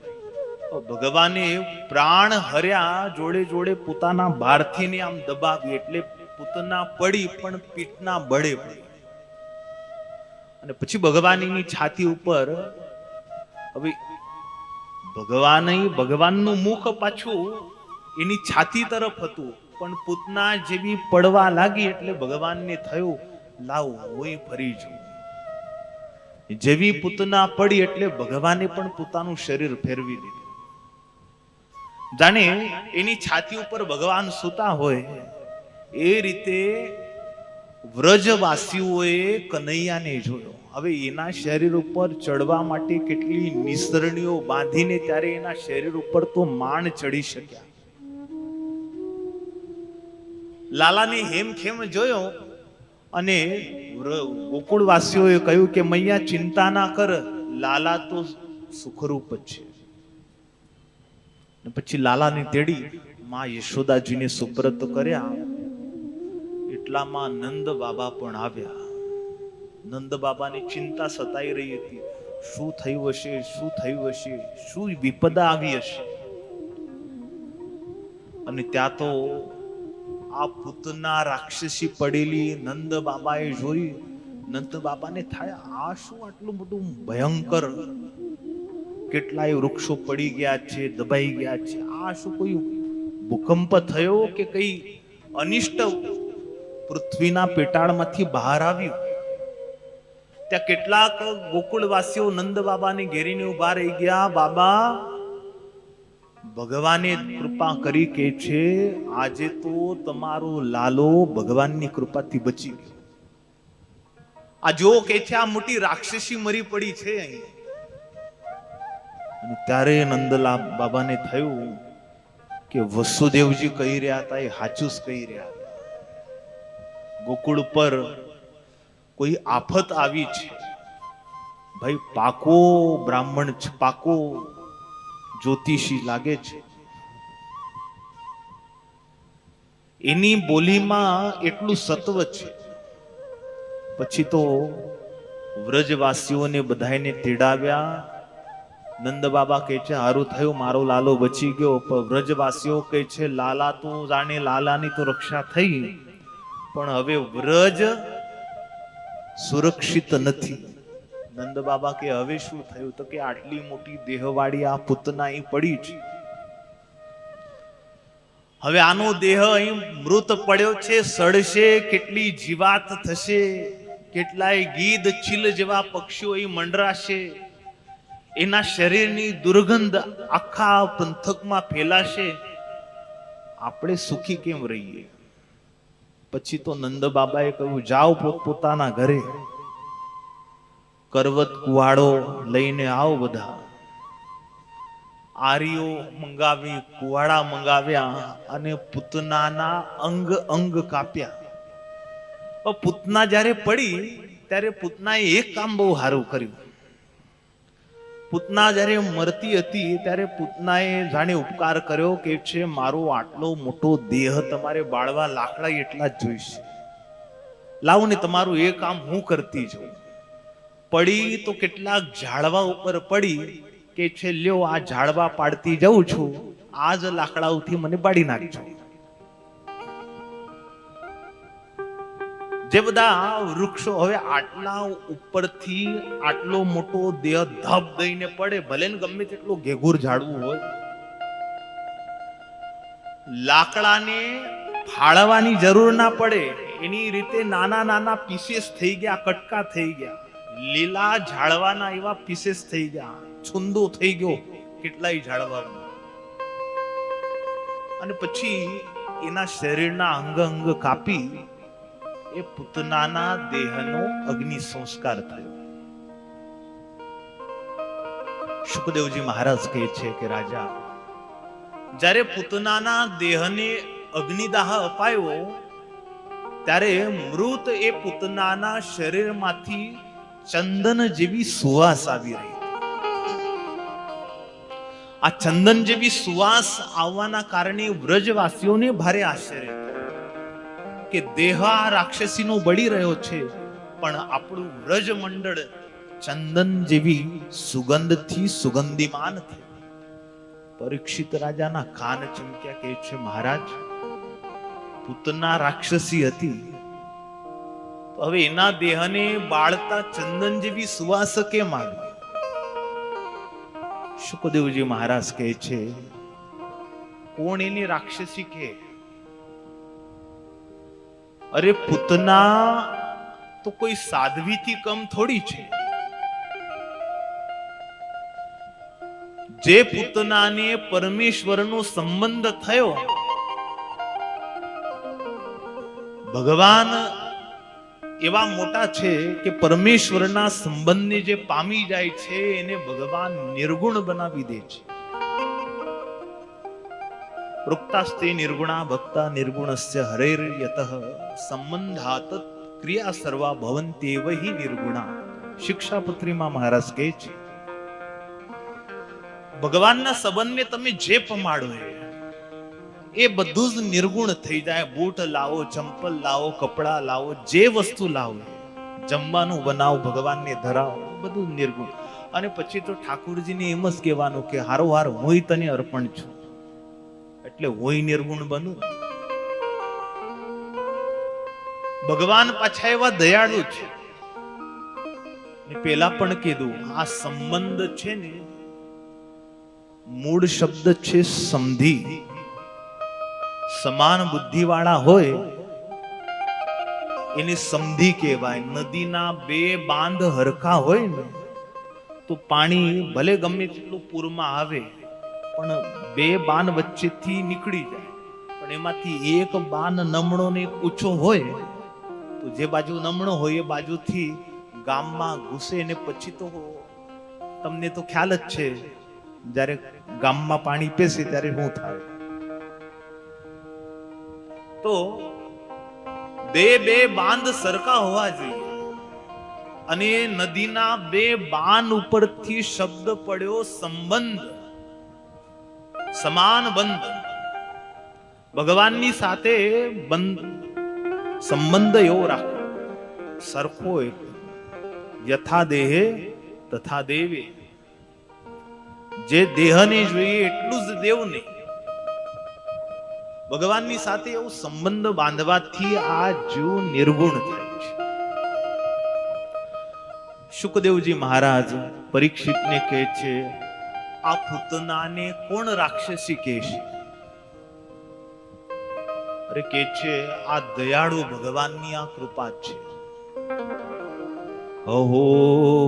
A: ભગવાને પ્રાણ હર્યા જોડે જોડે પોતાના ભારથી આમ દબાવી, એટલે પૂતના પડી પણ પીઠના બળે પડી. અને પછી ભગવાનની છાતી ઉપર, હવે ભગવાનનું મુખ પાછું એની છાતી તરફ હતું, પણ પૂતના જેવી પડવા લાગી એટલે ભગવાનને થયું લાવ હું ફરી જાઉં. જેવી પૂતના પડી એટલે ભગવાને પણ પોતાનું શરીર ફેરવી દીધું. જાણે એની છાતી ઉપર ભગવાન સૂતા હોય એ રીતે વ્રજવાસીઓએ કનૈયાને જોયો. હવે એના શરીર ઉપર ચડવા માટે કેટલી નિસરણીઓ બાંધીને ત્યારે એના શરીર ઉપર તો માણ ચડી શક્યા. લાલાને હેમખેમ જોયો અને ગોકુળવાસીઓએ કહ્યું કે મૈયા ચિંતા ના કર, લાલા તો સુખરૂપ જ છે. પછી લાલાને તેડી માં યશોદાજીને સુપ્રત કર્યા. એટલામાં નંદ બાબા પણ આવ્યા. નંદ બાબાની ચિંતા સતાઈ રહી હતી. શું થયું હશે, શું થયું હશે, શું વિપદા આવી હશે. અને ત્યાં તો આ પૂતના રાક્ષસી પડેલી નંદ બાબાએ જોઈ નંદ બાબાને થાય આ શું આટલું બધું ભયંકર, કેટલાય વૃક્ષો પડી ગયા છે, દબાઈ ગયા છે, આ શું કોઈ ભૂકંપ થયો કે કઈ અનિષ્ટ પૃથ્વીના પેટાળમાંથી બહાર આવ્યું? ત્યાં કેટલાક ગોકુળવાસીઓ નંદ બાબાને ઘેરીને ઉભા રહી ગયા. બાબા, ભગવાને કૃપા કરી કે છે આજે તો તમારો લાલો ભગવાનની કૃપાથી બચી ગયો. આ જો કે છે આ મોટી રાક્ષસી મરી પડી છે અહીં. અને ત્યારે નંદલાલ બાબાને થયું કે વસુદેવજી કહી રહ્યા હતા એ સાચું જ કહી રહ્યા હતા. ગોકુળ પર કોઈ આફત આવી છે ભાઈ. પાકો બ્રાહ્મણ છે, પાકો જ્યોતિષી લાગે છે. એની બોલીમાં એટલું સત્વ છે. પછી તો વ્રજવાસીઓને બધાને તેડાવ્યા. નંદ બાબા કહે છે હારું થયું મારો લાલો બચી ગયો. પણ વ્રજવાસીઓ કહે છે લાલા તો જાણે લાલાની તો રક્ષા થઈ, પણ હવે વ્રજ સુરક્ષિત નથી. નંદ બાબા કે હવે શું થયું? તો કે આટલી મોટી દેહવાળી આ પૂતના અહીં પડી છે. હવે આનો દેહ અહીં મૃત પડ્યો છે, સડશે, કેટલી જીવાત થશે, કેટલાય ગીધ ચીલ જેવા પક્ષીઓ અહીં મંડરાશે, એના શરીરની દુર્ગંધ આખા પંથકમાં ફેલાશે. આપણે સુખી કેમ રહીએ? પછી તો નંદ બાબાએ કહ્યું જાઓ પોતપોતાના ઘરે, કરવત કુવાડો લઈને આવો બધા. આરીઓ મંગાવી, કુવાડા મંગાવ્યા અને પૂતનાના અંગ અંગ કાપ્યા. પણ પૂતના જ્યારે પડી ત્યારે પૂતનાએ એક કામ બહુ સારું કર્યું. પૂતના જ્યારે મરતી હતી ત્યારે પૂતનાએ જાણે ઉપકાર કર્યો કે છે મારો આટલો મોટો દેહ તમારે બાળવા લાકડા એટલા જ જોઈશે, લાવો ને તમારું એ કામ હું કરતી જાઉં. પડી તો કેટલાક ઝાડવા ઉપર પડી કે છે લ્યો આ ઝાડવા પાડતી જાઉં છું, આ જ લાકડાઓથી મને બાળી નાખજો. જે બધા વૃક્ષો હવે આટલા ઉપરથી આટલો મોટો દેહ ધબ દઈને પડે, ભલે ને ગમે તેટલું ઘેઘુર ઝાડવું હોય, લાકડાને ફાળવાની જરૂર ના પડે. એની રીતે નાના નાના પીસીસ થઈ ગયા, કટકા થઈ ગયા, લીલા ઝાડવાના એવા પીસીસ થઈ ગયા, છુંદો થઈ ગયો કેટલાય ઝાડવાનો. અને પછી એના શરીરના અંગ અંગ કાપી એ પૂતનાના દેહનો અગ્નિ સંસ્કાર થયો. શુકદેવજી મહારાજ કહે છે કે રાજા, જ્યારે પૂતનાના દેહને અગ્નિદાહ અપાયો ત્યારે મૃત એ પૂતનાના શરીરમાંથી ચંદન જેવી સુવાસ આવી રહી. આ ચંદન જેવી સુવાસ આવવાના કારણે વ્રજવાસીઓને ભારે આશ્ચર્ય કે દેહ રાક્ષસીનો બળી રહ્યો છે, પણ આપણું વ્રજ મંડળ ચંદન જેવી સુગંધથી સુગંધીમાન થયું. પરીક્ષિત રાજાના કાન ચમક્યા. કહે છે મહારાજ, પૂતના રાક્ષસી હતી તો હવે એના દેહને બાળતા ચંદન જેવી સુવાસ કેમ આવી? શુકદેવજી મહારાજ કહે છે કોણ એની રાક્ષસી કે? અરે પૂતના તો કોઈ સાધ્વીથી કમ થોડી છે. જે પૂતનાને પરમેશ્વરનો સંબંધ થયો, ભગવાન એવા મોટા છે કે પરમેશ્વરના સંબંધને જે પામી જાય છે એને ભગવાન નિર્ગુણ બનાવી દે છે. પ્રોક્તાસ્તે નિર્ગુણા ભક્તા નિર્ગુણસ્ય હરેર્યતઃ સંબંધાત ક્રિયા સર્વા ભવન્ત્યેવ હિ નિર્ગુણા. શિક્ષાપત્રીમાં મહારાજ કહે છે ભગવાનના સંબંધને તમે જે પમાડો એ બધું જ નિર્ગુણ થઈ જાય. બૂટ લાવો, ચંપલ લાવો, કપડા લાવો, જે વસ્તુ લાવો, જમવાનું બનાવો, ભગવાનને ધરાવો, બધું નિર્ગુણ. અને પછી તો ઠાકુરજીને એમ જ કહેવાનું કે હારોહાર હું તને અર્પણ છું, એટલે હું નિર્ગુણ બનું. ભગવાન પાછા એવા દયાળુ છે. પેલા પણ કીધું આ સંબંધ છે ને મૂળ શબ્દ છે સમધી. સમાન બુદ્ધિ વાળા હોય એને સમધી કહેવાય. નદીના બે બાંધ હરખા હોય ને તો પાણી ભલે ગમે તેટલું પૂરમાં આવે પણ બે બાંધ વચ્ચેથી નીકળી જાય. પણ એમાંથી એક બાંધ નમણો ને ઊંચો હોય તો જે બાજુ નમણો હોય એ બાજુથી ગામમાં ઘૂસે ને પછી તો તમને તો ખ્યાલ જ છે જ્યારે ગામમાં પાણી પેસે ત્યારે શું થાય. તો બે બાંધ સરખા હોવા જોઈએ અને નદીના બે બાંધ ઉપરથી શબ્દ પડ્યો સંબંધ, સમાન બંધ. ભગવાનની સાથે સંબંધ એવો રાખો સરખો, યથા દેહે તથા દેવે. જે દેહને જોઈએ એટલું જ દેવને. ભગવાનની સાથે એવો સંબંધ બાંધવાથી આ જીવ નિર્ગુણ થાય છે. શુકદેવજી મહારાજ પરીક્ષિતને કહે છે આ પૂતનાને કોણ રાક્ષસી કહે છે? અરે કહે છે આ દયાળુ ભગવાનની આ કૃપા છે. અહો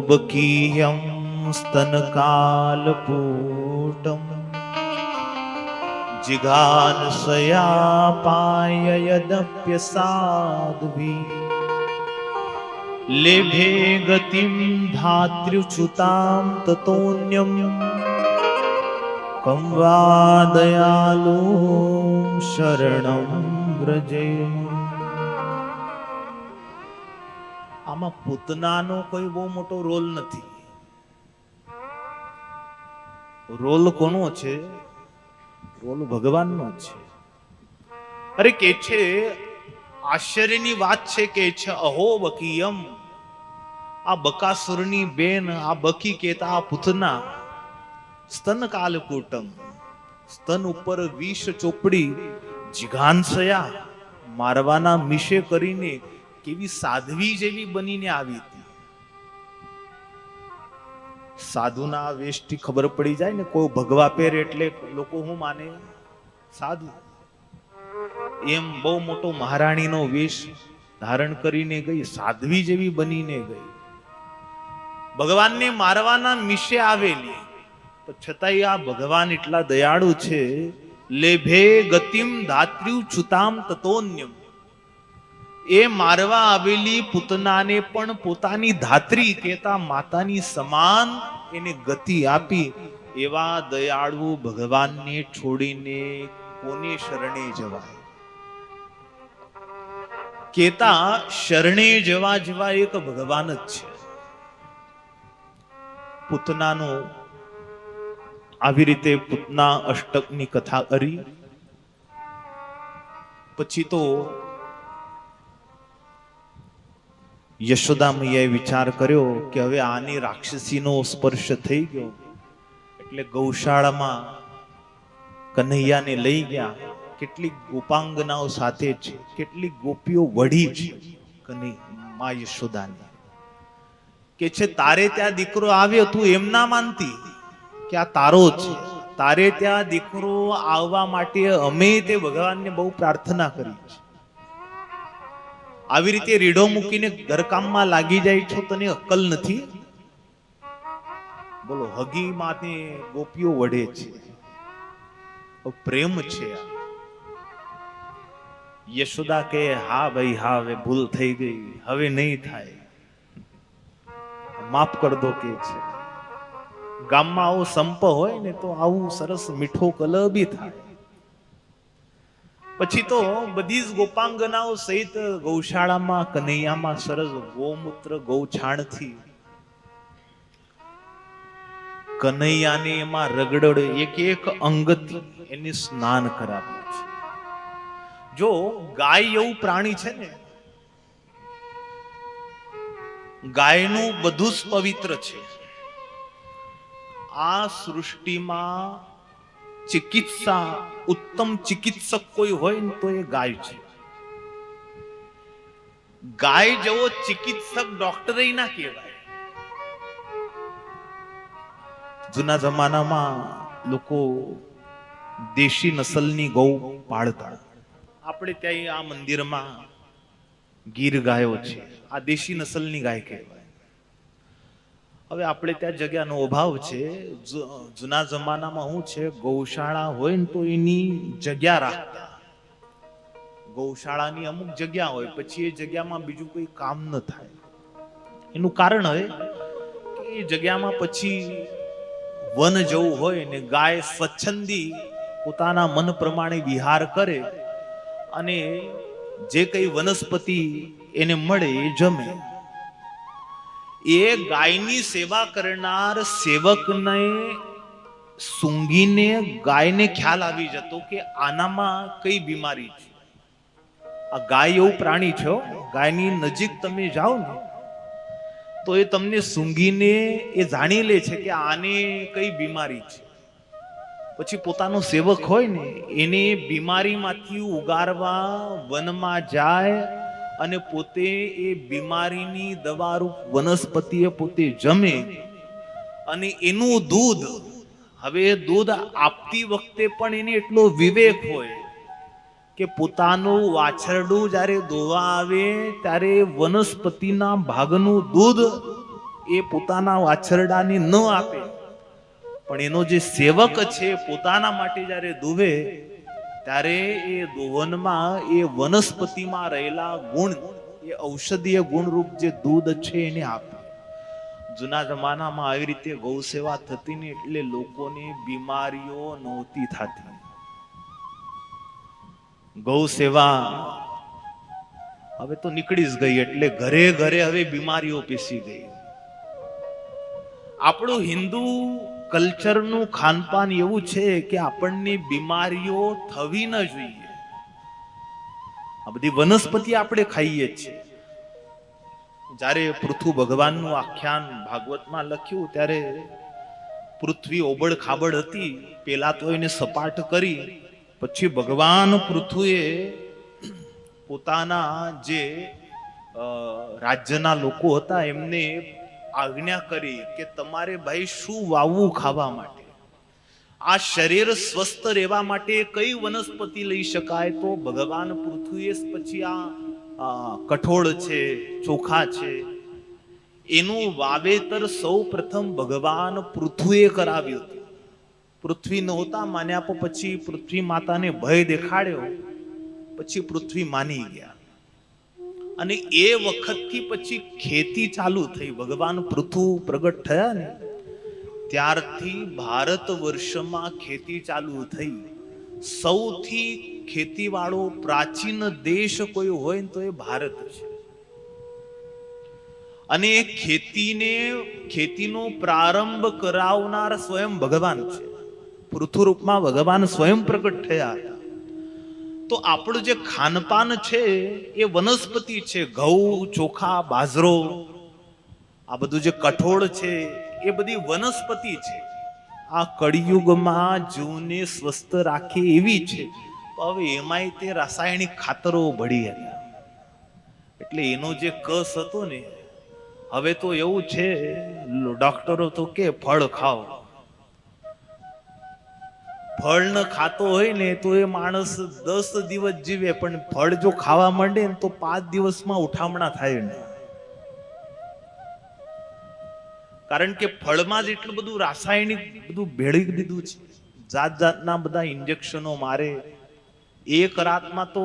A: બકીયમ સ્તનકાલપૂટમ જિઘાનસયા યદપ્યસાદ્ભી લેભે ગતિમ ધાત્ર્યુચ્યુતામ તતોન્યમ કં વા દયાલુ શરણં વ્રજેમ. આમાં પૂતનાનો કોઈ બહુ મોટો રોલ નથી. રોલ કોનો છે? રોલ ભગવાનનો છે. અરે કે છે આશ્ચર્યની વાત છે કે છે અહો બકીયમ. આ બકાસુરની બેન આ બકી કેતા આ પૂતના સ્તન કાલકૂટમ, સ્તન ઉપર વિષ ચોપડી જિઘાંસયા મારવાના મિશે કરીને કેવી સાધ્વી જેવી બનીને આવી હતી. સાધુના વેશથી ખબર પડી જાય ને કોઈ ભગવા પહેરે એટલે લોકો શું માને? સાધુ. એમ બહુ મોટો મહારાણીનો વેશ ધારણ કરીને ગઈ, સાધ્વી જેવી બનીને ગઈ. ભગવાનને મારવાના મિશે આવેલી, તો છતાંય આ ભગવાન એટલા દયાળુ છે. લેભે ગતિમ ધાત્ર્યુચ્યુતામ તતોન્યમ. એ મારવા આવેલી પૂતનાને પણ પોતાની ધાત્રી કહેતા માતાની સમાન એને ગતિ આપી. એવા દયાળુ ભગવાનને છોડીને કોને શરણે જવાય? કેતા શરણે જવા જેવા એક ભગવાન જ છે. પૂતનાનો આવી રીતે પૂતના અષ્ટકની કથા કરી. પછી તો યશોદા મૈયાએ વિચાર કર્યો કે હવે આની રાક્ષસીનો સ્પર્શ થઈ ગયો એટલે ગૌશાળામાં કન્હૈયાને લઈ ગયા. કેટલીક ગોપાંગનાઓ સાથે છે, કેટલીક ગોપીઓ વળી છે કન્હૈયા યશોદાને. કે છે તારે ત્યાં દીકરો આવ્યો, તું એમ ના માનતી કે આ તારો છે. તારે ત્યાં દીકરો આવવા માટે અમે તે ભગવાનને બહુ પ્રાર્થના કરી છે. આવી રીતે રીઢો મૂકીને ઘરકામમાં લાગી જાય છો, તને અક્કલ નથી? બોલો, હગી માથે ગોપીઓ વઢે છે. પ્રેમ છે. યશોદા કે હા ભાઈ હા, હવે ભૂલ થઈ ગઈ, હવે નહીં થાય, માફ કર દો કે છે. ગામમાં આવો સંપ હોય ને તો આવું સરસ મીઠો કલહ બી થાય. પછી તો બધી જ ગોપાંગનાઓ સહિત ગૌશાળામાં કનૈયામાં સરસ ગૌમૂત્ર ગૌછાણથી કનૈયાને એમાં રગડડ એક એક અંગથી એને સ્નાન કરાવ્યું છે. જો ગાય એવું પ્રાણી છે ને, ગાયનું બધું જ પવિત્ર છે. આ સૃષ્ટિમાં ચિકિત્સા ઉત્તમ ચિકિત્સક કોઈ હોય ને તો એ ગાય છે. ગાય જેવો ચિકિત્સક ડોક્ટર ના કહેવાય. જૂના જમાનામાં લોકો દેશી નસલની ગૌ પાળતા. આપણે ત્યાં આ મંદિરમાં ગીર ગાયો છે, આ દેશી નસલની ગાય કહેવાય. હવે આપણે ત્યાં જગ્યાનો અભાવ છે. જૂના જમાનામાં શું છે, ગૌશાળા હોય ને તો એની જગ્યા રાખતા. ગૌશાળાની અમુક જગ્યા હોય, પછી એ જગ્યામાં બીજું કોઈ કામ ન થાય. એનું કારણ હોય કે એ જગ્યામાં પછી વન જવું હોય ને ગાય સ્વચ્છંદી પોતાના મન પ્રમાણે વિહાર કરે અને જે કઈ વનસ્પતિ એને મળે એ જમે. એ ગાયની સેવા કરનાર સેવકને સૂંઘીને ગાયને ખ્યાલ આવી જતો કે આનામાં કઈ બીમારી છે. આ ગાય એવું પ્રાણી છે, ગાયની નજીક તમે જાઓ ને તો એ તમને સૂંઘીને એ જાણી લે છે કે આને કઈ બીમારી છે. પછી પોતાનો સેવક હોય ને એને બીમારીમાંથી ઉગારવા વનમાં જાય અને પોતે એ બીમારીની દવારૂપ વનસ્પતિએ પોતે જમે અને એનું દૂધ, હવે દૂધ આપતી વખતે પણ એને એટલો વિવેક હોય કે પોતાનું વાછરડું જ્યારે દોવા આવે ત્યારે વનસ્પતિના ભાગનું દૂધ એ પોતાના વાછરડાને ન આપે, પણ એનો જે સેવક છે પોતાના માટે જ્યારે દુહે ત્યારે એ દોહનમાં એ વનસ્પતિમાં રહેલા ગુણ, એ ઔષધીય ગુણરૂપ જે દૂધ છે એને આપે. જૂના જમાનામાં આવી રીતે ગૌ સેવા થતી ને એટલે લોકોને બીમારીઓ નહોતી થતી. ગૌ સેવા હવે તો નીકળી જ ગઈ એટલે ઘરે ઘરે હવે બીમારીઓ પેસી ગઈ. આપણું હિન્દુ કલ્ચરનું ખાનપાન એવું છે કે આપણને બીમારીઓ થવી ન જોઈએ. આ બધી વનસ્પતિ આપણે ખાઈએ છીએ. જ્યારે પૃથુ ભગવાનનું આખ્યાન ભાગવતમાં લખ્યું ત્યારે પૃથ્વી ઓબડ ખાબડ હતી. પેલા તો એને સપાટ કરી, પછી ભગવાન પૃથુએ પોતાના જે રાજ્યના લોકો હતા એમને આજ્ઞા કરી કે તમારે ભાઈ શું વાવવું ખાવા માટે, આ શરીર સ્વસ્થ રહેવા માટે કઈ વનસ્પતિ લઈ શકાય. તો ભગવાન પૃથુએ પછી આ કઠોળ છે, ચોખા છે, એનું વાવેતર સૌ પ્રથમ ભગવાન પૃથુએ કરાવ્યું હતું. પૃથ્વી નહોતા માન્યા, પછી પૃથ્વી માતાને ભય દેખાડ્યો, પછી પૃથ્વી માની ગયા અને એ વખતથી પછી ખેતી ચાલુ થઈ. ભગવાન પૃથુ પ્રગટ થયા ને ત્યારથી ભારત વર્ષમાં ખેતી ચાલુ થઈ. સૌથી ખેતીવાળો પ્રાચીન દેશ કોઈ હોય તો એ ભારત છે. અને ખેતીનો પ્રારંભ કરાવનાર સ્વયં ભગવાન છે. પૃથુ રૂપમાં ભગવાન સ્વયં પ્રગટ થયા હતા. તો આપણું જે ખાનપાન છે એ વનસ્પતિ છે. ઘઉં, ચોખા, બાજરો, આ બધું જે કઠોળ છે એ બધી વનસ્પતિ છે. આ કળિયુગમાં જીવને સ્વસ્થ રાખે એવી છે. હવે એમાંય તે રાસાયણિક ખાતરો ભળી હતા એટલે એનો જે કસ હતો ને, હવે તો એવું છે ડોક્ટરો તો કે ફળ ખાઓ. ફળ ન ખાતો હોય ને તો એ માણસ 10 દિવસ જીવે, પણ ફળ જો ખાવા માંડે ને તો 5 દિવસમાં ઉઠામણા થાય ને. કારણ કે ફળમાં જ એટલું બધું રાસાયણિક બધું ભેળી દીધું છે. જાત જાતના બધા ઇન્જેક્શનો મારે. એક રાતમાં તો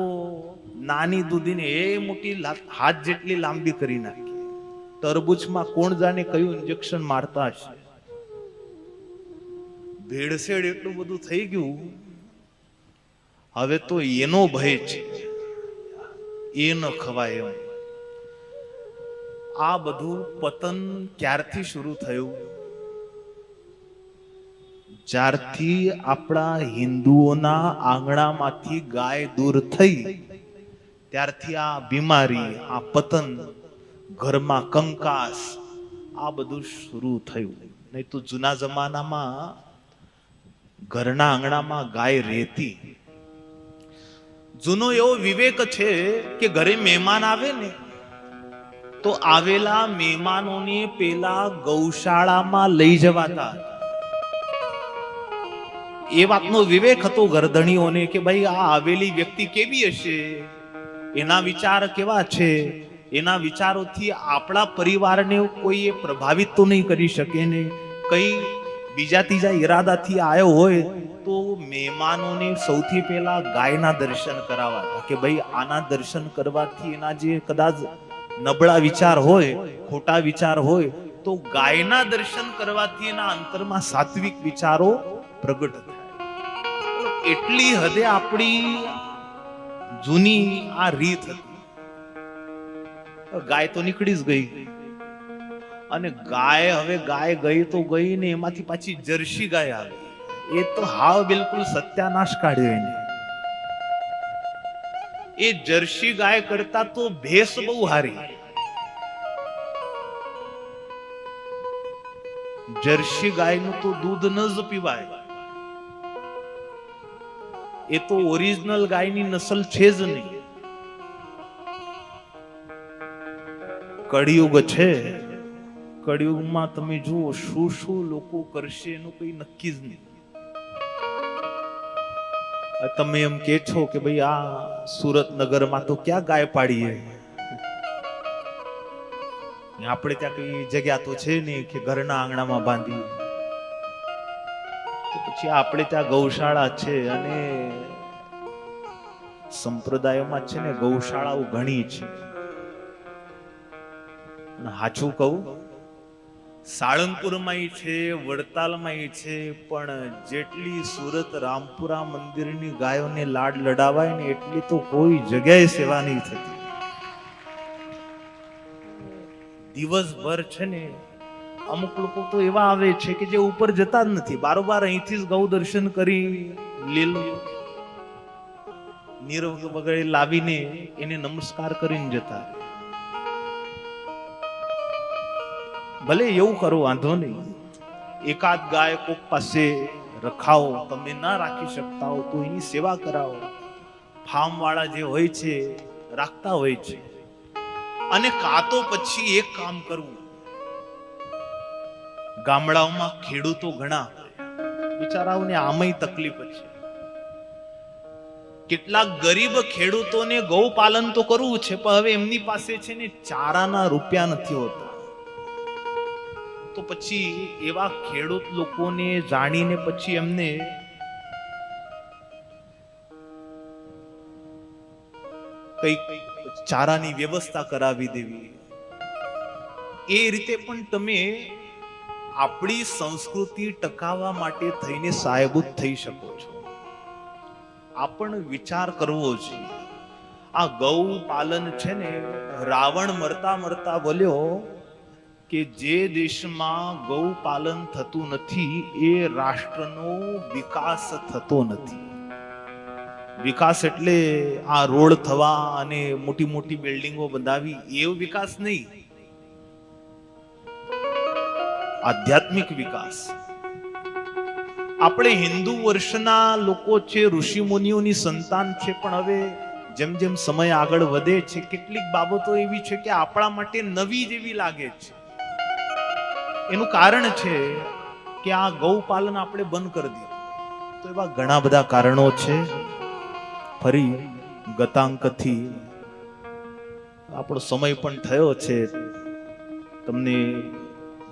A: નાની દૂધીને એ મોટી હાથ જેટલી લાંબી કરી નાખી. તરબૂચમાં કોણ જાણે કયું ઇન્જેક્શન મારતા હશે. ભેળસેળ એટલું બધું થઈ ગયું. હવે તો એનો ભય છે, એ ન ખવાય એમ. આ બધું પતન ક્યારથી શરૂ થયું? જ્યારથી આપણા હિન્દુઓના આંગણામાંથી ગાય દૂર થઈ ત્યારથી આ બીમારી, આ પતન, ઘરમાં કંકાસ, આ બધું શરૂ થયું. નહીં તો જૂના જમાનામાં ઘરના આંગણામાં ગાય રહેતી. જૂનો એવો વિવેક છે કે ઘરે મહેમાન આવે ને તો આવેલા મહેમાનોને પેલા ગૌશાળામાં લઈ જવાતા. એ વાતનો વિવેક હતો ગરધણીઓને કે ભાઈ આ આવેલી વ્યક્તિ કેવી હશે, એના વિચાર કેવા છે, એના વિચારોથી આપણા પરિવારને કોઈ પ્રભાવિત તો નહીં કરી શકે ને. કઈ બીજા ત્રીજા ઈરાદાથી આવ્યો હોય તો મહેમાનોને સૌથી પહેલા ગાયના દર્શન કરાવવા હતા કે ભાઈ આના દર્શન કરવાથી એના જે કદાચ નબળા વિચાર હોય, ખોટા વિચાર હોય, તો ગાયના દર્શન કરવાથી એના અંતરમાં સાત્વિક વિચારો પ્રગટ થાય. એટલી હદે આપણી જૂની આ રીત હતી. ગાય તો નીકળી જ ગઈ અને ગાય હવે ગાય ગઈ તો ગઈ ને એમાંથી પાછી જર્સી ગાય આવી. એ તો હાવ બિલકુલ સત્યાનાશ કાઢ્યો એને. એ જર્સી ગાય કરતા તો ભેંસ બહુ હારી. જર્સી ગાયનું તો દૂધ ન જ પીવાય. એ તો ઓરિજિનલ ગાયની નસલ છે જ નહીં. કળિયુગ છે, કળિયુગમાં તમે જુઓ શું શું લોકો કરશે એનું કઈ નક્કી જ નહીં. તમે એમ કે છો કે ભાઈ આ સુરત નગરમાં તો ક્યાં ગાય પાડીએ, આપણે ત્યાં કઈ જગ્યા તો છે નહીં કે ઘરના આંગણામાં બાંધીએ. તો પછી આપણે ત્યાં ગૌશાળા છે અને સંપ્રદાયોમાં છે ને ગૌશાળાઓ ઘણી છે. હાચું કહું, સાળંગપુરમાં છે, વડતાલમાં છે, પણ જેટલી સુરત રામપુરા મંદિરની ગાયોને લાડ લડાવાય ને એટલી તો કોઈ જગ્યાએ સેવા નહીં થતી. દિવસભર છે ને અમુક લોકો તો એવા આવે છે કે જે ઉપર જતા જ નથી, બારોબાર અહીંથી જ ગૌ દર્શન કરી લીલું નીર વગેરે લાવીને એને નમસ્કાર કરીને જતા. ભલે એવું કરો, વાંધો નહીં. એકાદ ગાય કોક પાસે રખાવો, તમે ના રાખી શકતા હો તો એની સેવા કરાવો. ફાર્મ વાળા જે હોય છે રાખતા હોય છે. અને કાં તો પછી એક કામ કરવું, ગામડાઓમાં ખેડૂતો ઘણા બિચારાઓને આમાંય તકલીફ છે. કેટલાક ગરીબ ખેડૂતોને ગૌપાલન તો કરવું છે, પણ હવે એમની પાસે છે ને ચારાના રૂપિયા નથી હોતા. તો પછી એવા ખેડૂત લોકોને જાણીને પછી એમને કઈક ચારાની વ્યવસ્થા કરાવી દેવી. એ રીતે પણ તમે આપણી સંસ્કૃતિ ટકાવવા માટે થઈને સાહેબૂત થઈ શકો છો. આ પણ વિચાર કરવો છે. આ ગૌ પાલન છે ને, રાવણ મરતા મરતા બોલ્યો કે જે દેશમાં ગૌ પાલન થતું નથી એ રાષ્ટ્રનો વિકાસ થતો નથી. વિકાસ એટલે આ રોડ થવા અને મોટી મોટી બિલ્ડિંગો બંધાવી એવો વિકાસ નહીં. આધ્યાત્મિક વિકાસ. આપણે હિન્દુ વર્ષના લોકો છે, ઋષિ મુનિઓની સંતાન છે, પણ હવે જેમ જેમ સમય આગળ વધે છે કેટલીક બાબતો એવી છે કે આપણા માટે નવી જેવી લાગે છે. એનું કારણ છે કે આ ગૌપાલન આપણે બંધ કરી દીધું. તો એવા ઘણા બધા કારણો છે. ફરી ગતાંકથી આપણો સમય પણ થયો છે. તમને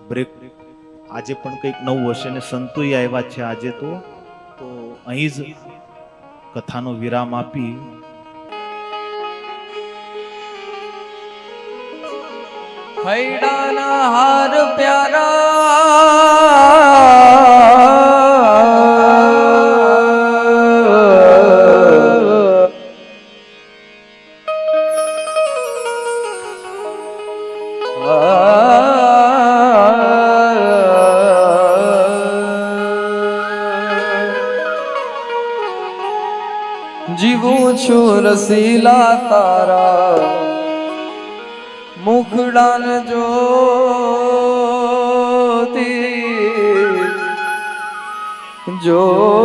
A: બ્રેક આજે પણ કંઈક નવું હશે ને સંતોય આવ્યા છે આજે તો અહીં જ કથાનો વિરામ આપી
B: ખૈડાના હાર પ્યારા જીવું છું રસીલા તારા મુખડાન જ્યોતિ જ્યોતિ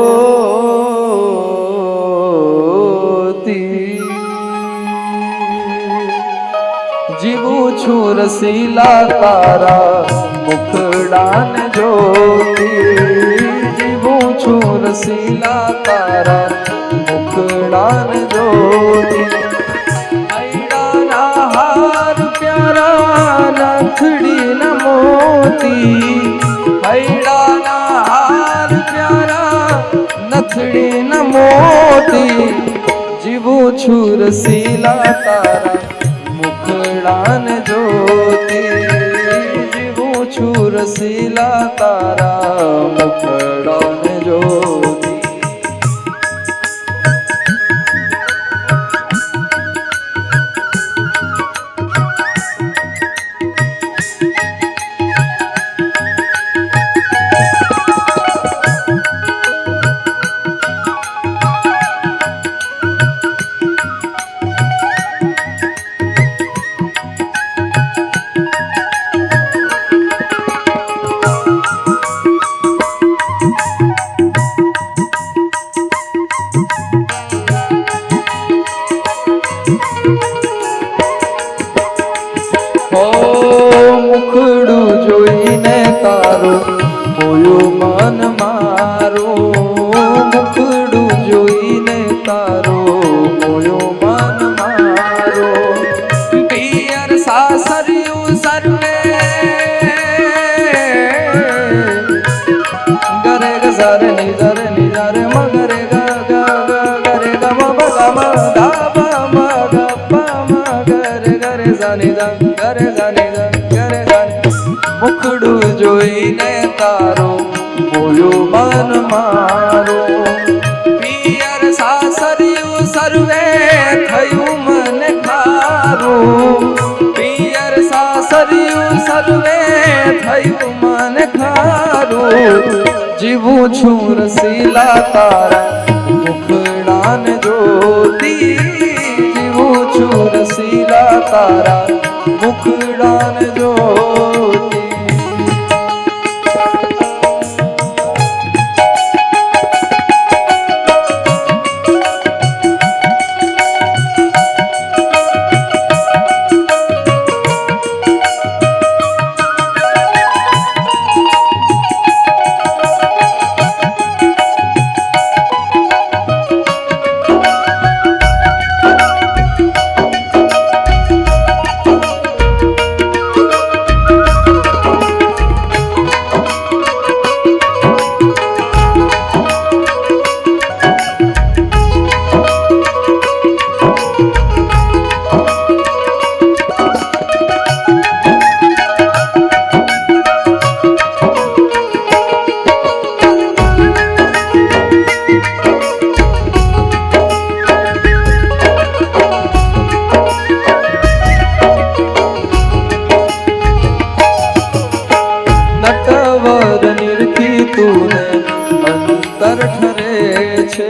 B: જીવ જીવું છું રસીલા તારા મુખડાન જોતી જીવું છું રસીલા તારા મુખડાન જોતી હૈડાના હાર પ્યારા નથડી ન મોતી હૈડાના હાર પ્યારા નથડી ન મોતી જીવું છું રસીલા તારા મુખડાન જોતી જીવું છું રસીલા તારા મુખડાન જોતી મુખડું જોઈને તારું મોયું મન મારું મુખડું જોઈને તારું મોયું મન મારું પિયર સાસરિયું સર્વે ગરે ગરે નિઝરે નિઝરે મગરે ગ ગ ગરે ગમ બગમ દાબા મગ ગરે ગરે જાની ગરે જાની ગરે જાની મુખડું જોઈને તારો બોલ્યો મન મારો પિયર સાસરિયું સર્વે થયું મને ખારું પિયર સાસરિયું સર્વે થયું મને ખારું જીવું છું રસીલા તારા મુખડાન જોતી જીવું છું રસીલા તારા મુખડાન જોતી નટવર નિરખી તુને અંતર ઠરે છે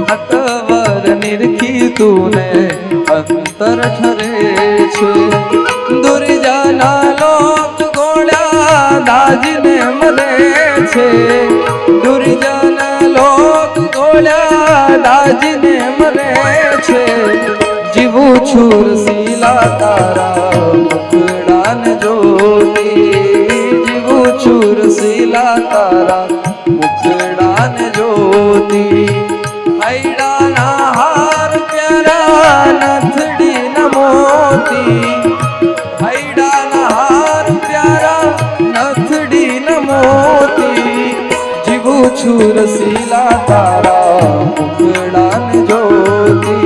B: નટવર નિરખી તુને અંતર ઠરે છે દુર્જના લોક ગોળ્યા દાજને મરે છે દુર્જના લોક ગોળ્યા દાજને મરે છે જીવું છું રસીલા તારા મુખડાન જોતી જીવું છું રસીલા તારા મુખડાન જોતી હૈડાના હાર પ્યારા નથડી ન મોતી હૈડાના હાર પ્યારા નથડી ન મોતી જીવું છું રસીલા તારા મુખડાન જોતી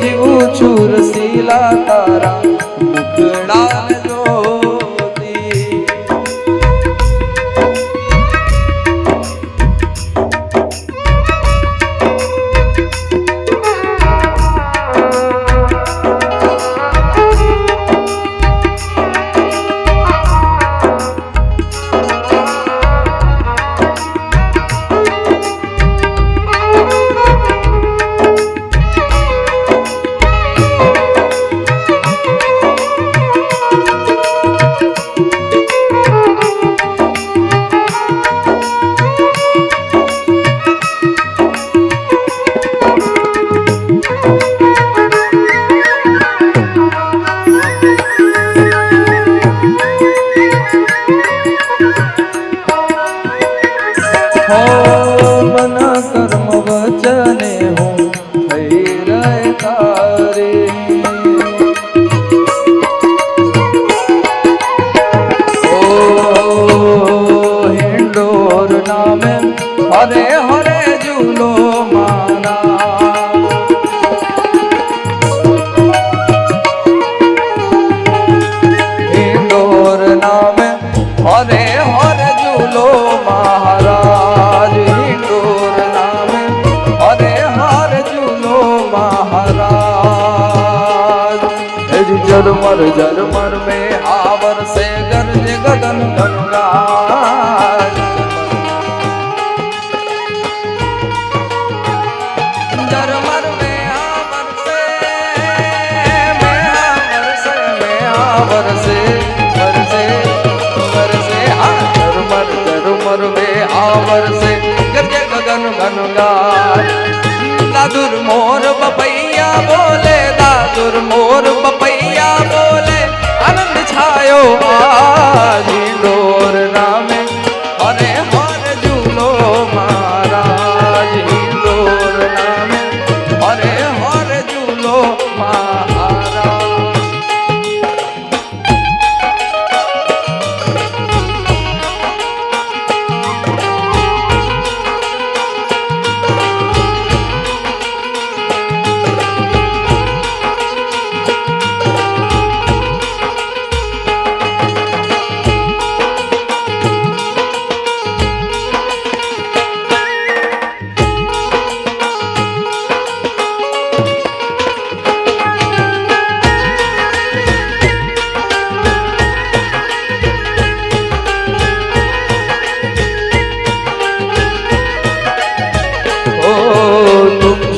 B: જીવું છું રસીલા તારા મુખડાન જોતી હું થઈ રહે તારી હિંડોર નામે હરે હરે ઝૂલો મારા હિંડોર નામે હરે હરે ઝૂલો મહારાજ હિંડોર નામે હરે હરે ઝૂલો મહારાજ ઝરમર ઝરમર में आवर से गरज गगन गंगार झरमर में आवर से हाँ झरमर झरमर में आवर से गरज गगन गंगार दादुर मोर बपैया बोले दादुर मोर बपैया बोले आनंद छायो आज हिंडोर नामे हरे हरे झूलो महाराज हिंडोर नामे हरे हरे झूलो महाराज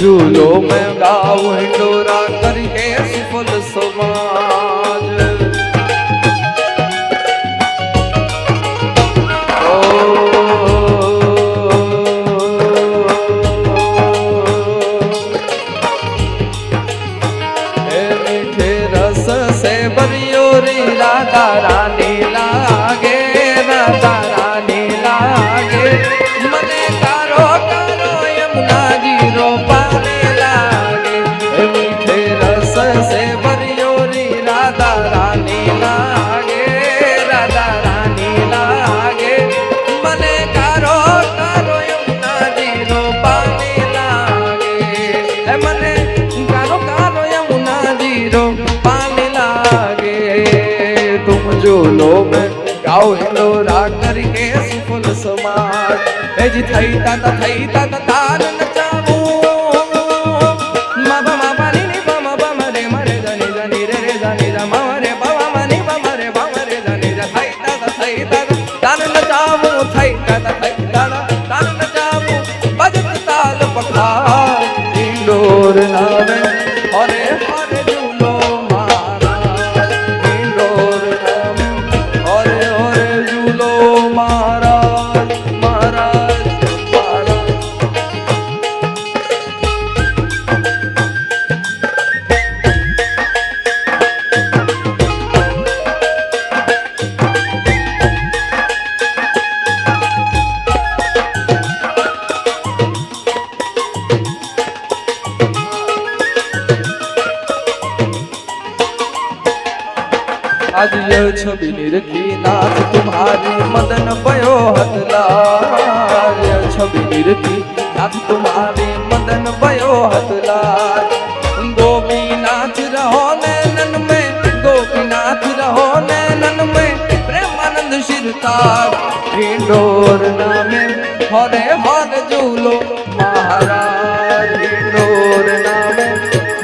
B: झूलो में गाओ हिंडोरा करके सुफल समाज मीठे रस से बरियोरी राधा रानी लागे राधा रानी लागे मने कारो कारो यमुना जी रो पाने लागे मीठे रस से बरियोरी राधा रानी लागे राधा रानी लागे मने कारो कारो यमुना जी रो पाने लागे मने कारो कारो यमुना जी रो पाने लागे तुम झूलो में गाओ हिंडोरा करके सुफल समाज जी थई ता तार नचावू माबा माबा नी नी बमा बमा रे मरे जनी जनी रे रे जनी जा मामा रे बाबा मनी बमा रे जनी जा थई ता तार नचावू थई ता तार नचावू बजत ताल पखार हिंडोर नामे हरे हरे झूलो महाराज हिंडोर नामे हरे हरे झूलो महाराज महाराज महाराज आज ये छवि निरखी नाथ तुम्हारी मदन पयो हतलाल ये छवि निरखी नाथ तुम्हारी मदन पयो हतलाल गोपीनाथ रहो नैनन में गोपीनाथ रहो नैनन में प्रेमानंद शिरतार हिंडोर नामे हरे हरे झूलो महाराज हिंडोर नामे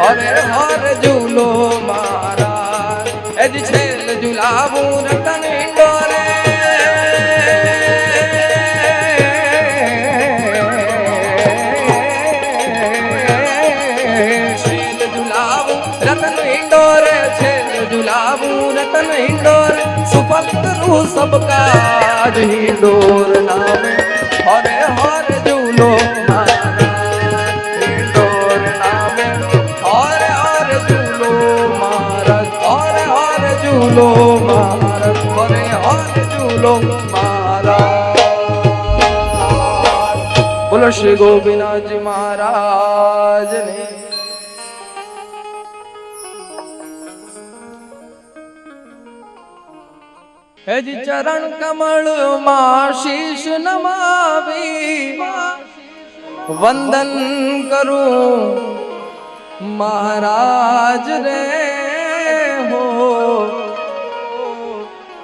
B: हरे हरे झूलो महाराज एज छेल झुलावू रतन हिंडोरे छेल झुलावू रतन हिंडोरे छेल झुलावू रतन हिंडोरे सुपत्र सबका हिंडोर नामे हरे हरे झूलो महाराज हिंडोर नामे हरे हरे झूलो महाराज हरे हरे झूलो महाराज हरे हरे झूलो महाराज बोलो श्री गोपीनाथ जी महाराज। મહારાજની હેજી ચરણ કમળ માં શીશ નમાવી વંદન કરું મહારાજ રે હો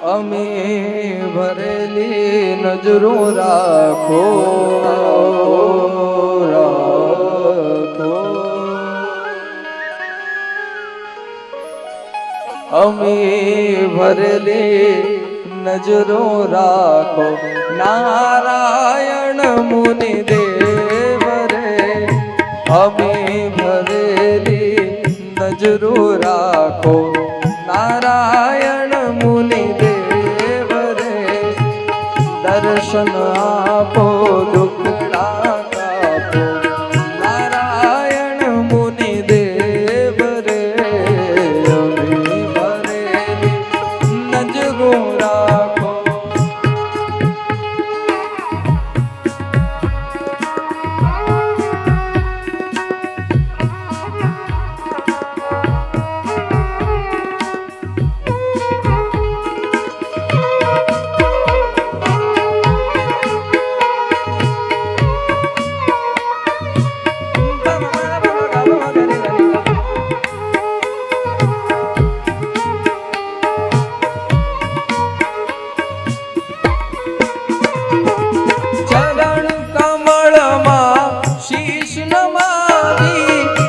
B: અમે ભરેલી નજરો રાખો રાખો અમે ભરેલી નજરો રાખો નારાયણ મુનિ દેવ રે અમે ભરેલી નજરો રાખો નારાયણ મુનિ દેવ રે દર્શન આપો દુખડા કાપો નારાયણ મુનિ દેવ રે અમે ભરેલી નજરો રાખો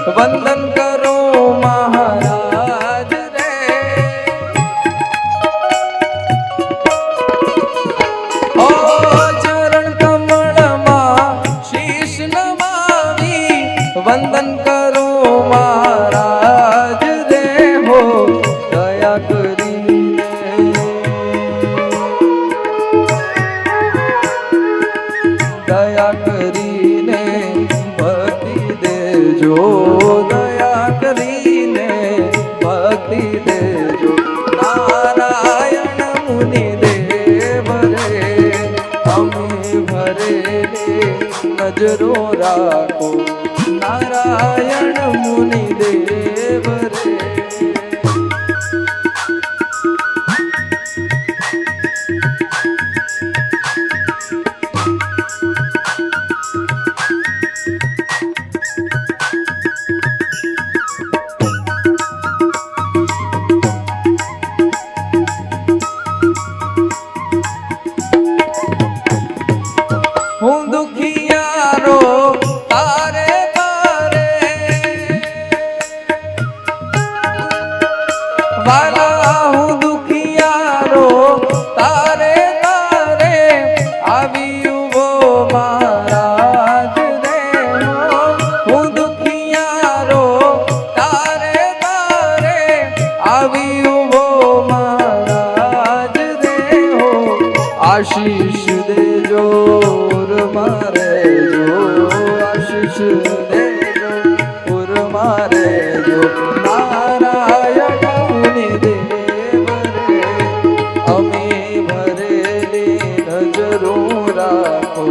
B: વંદન કરો મહારાજ રે ઓ ચરણ કમળમાં શીશ નમાવી વંદન કરો મહારાજ રે હો દયા કરીને દયા કરીને ભક્તિ દેજો દયા કરીને ભક્તિ દેજો નારાયણ મુનિ દેવ રે અમે ભરેલી નજરો રાખો નારાયણ મુનિ દેવ રે હું દુખિયારો તારે તારે વાલા હું દુખિયારો તારે તારે આવી ઉભો મહારાજ રે હું દુખિયારો તારે તારે આવી ઉભો મહારાજ રે હો આશીષ દેજો મારે જો આશીષ દેજો પુર મારે જો નારાયણ મુનિ દેવ રે અમે ભરેલી નજરો રાખો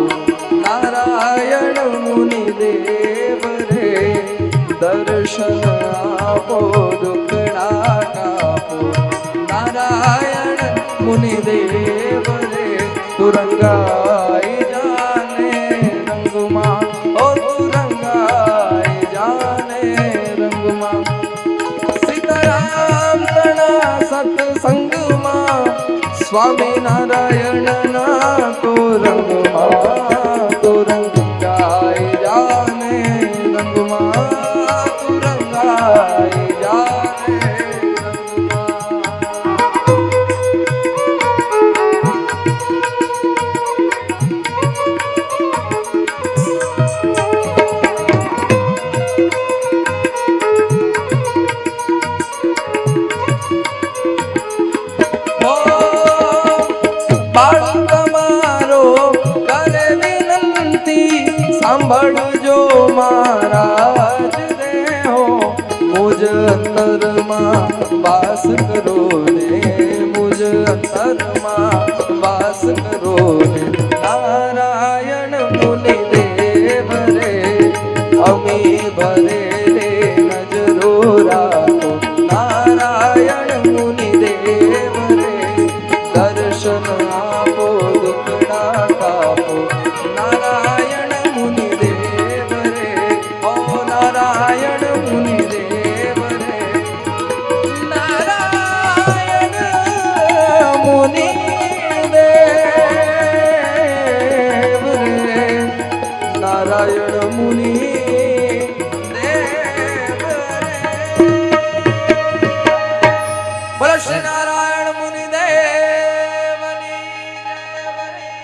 B: નારાયણ મુનિ દેવ રે દર્શન આપો દુખડા કાપો નારાયણ મુનિ દેવ રે તુરંગાઈ સત્સંગમાં સ્વામી નારાયણ ના તો રંગમાં તો રંગ ગાય જાને રંગમાં તો રંગાય જાને સાંભળજો મહારાજ રે હો મુજ અંતરમાં વાસ કરો ને મુજ અંતરમાં વાસ કરો ને નારાયણ મુનિ દેવ રે અમે ભરે સોના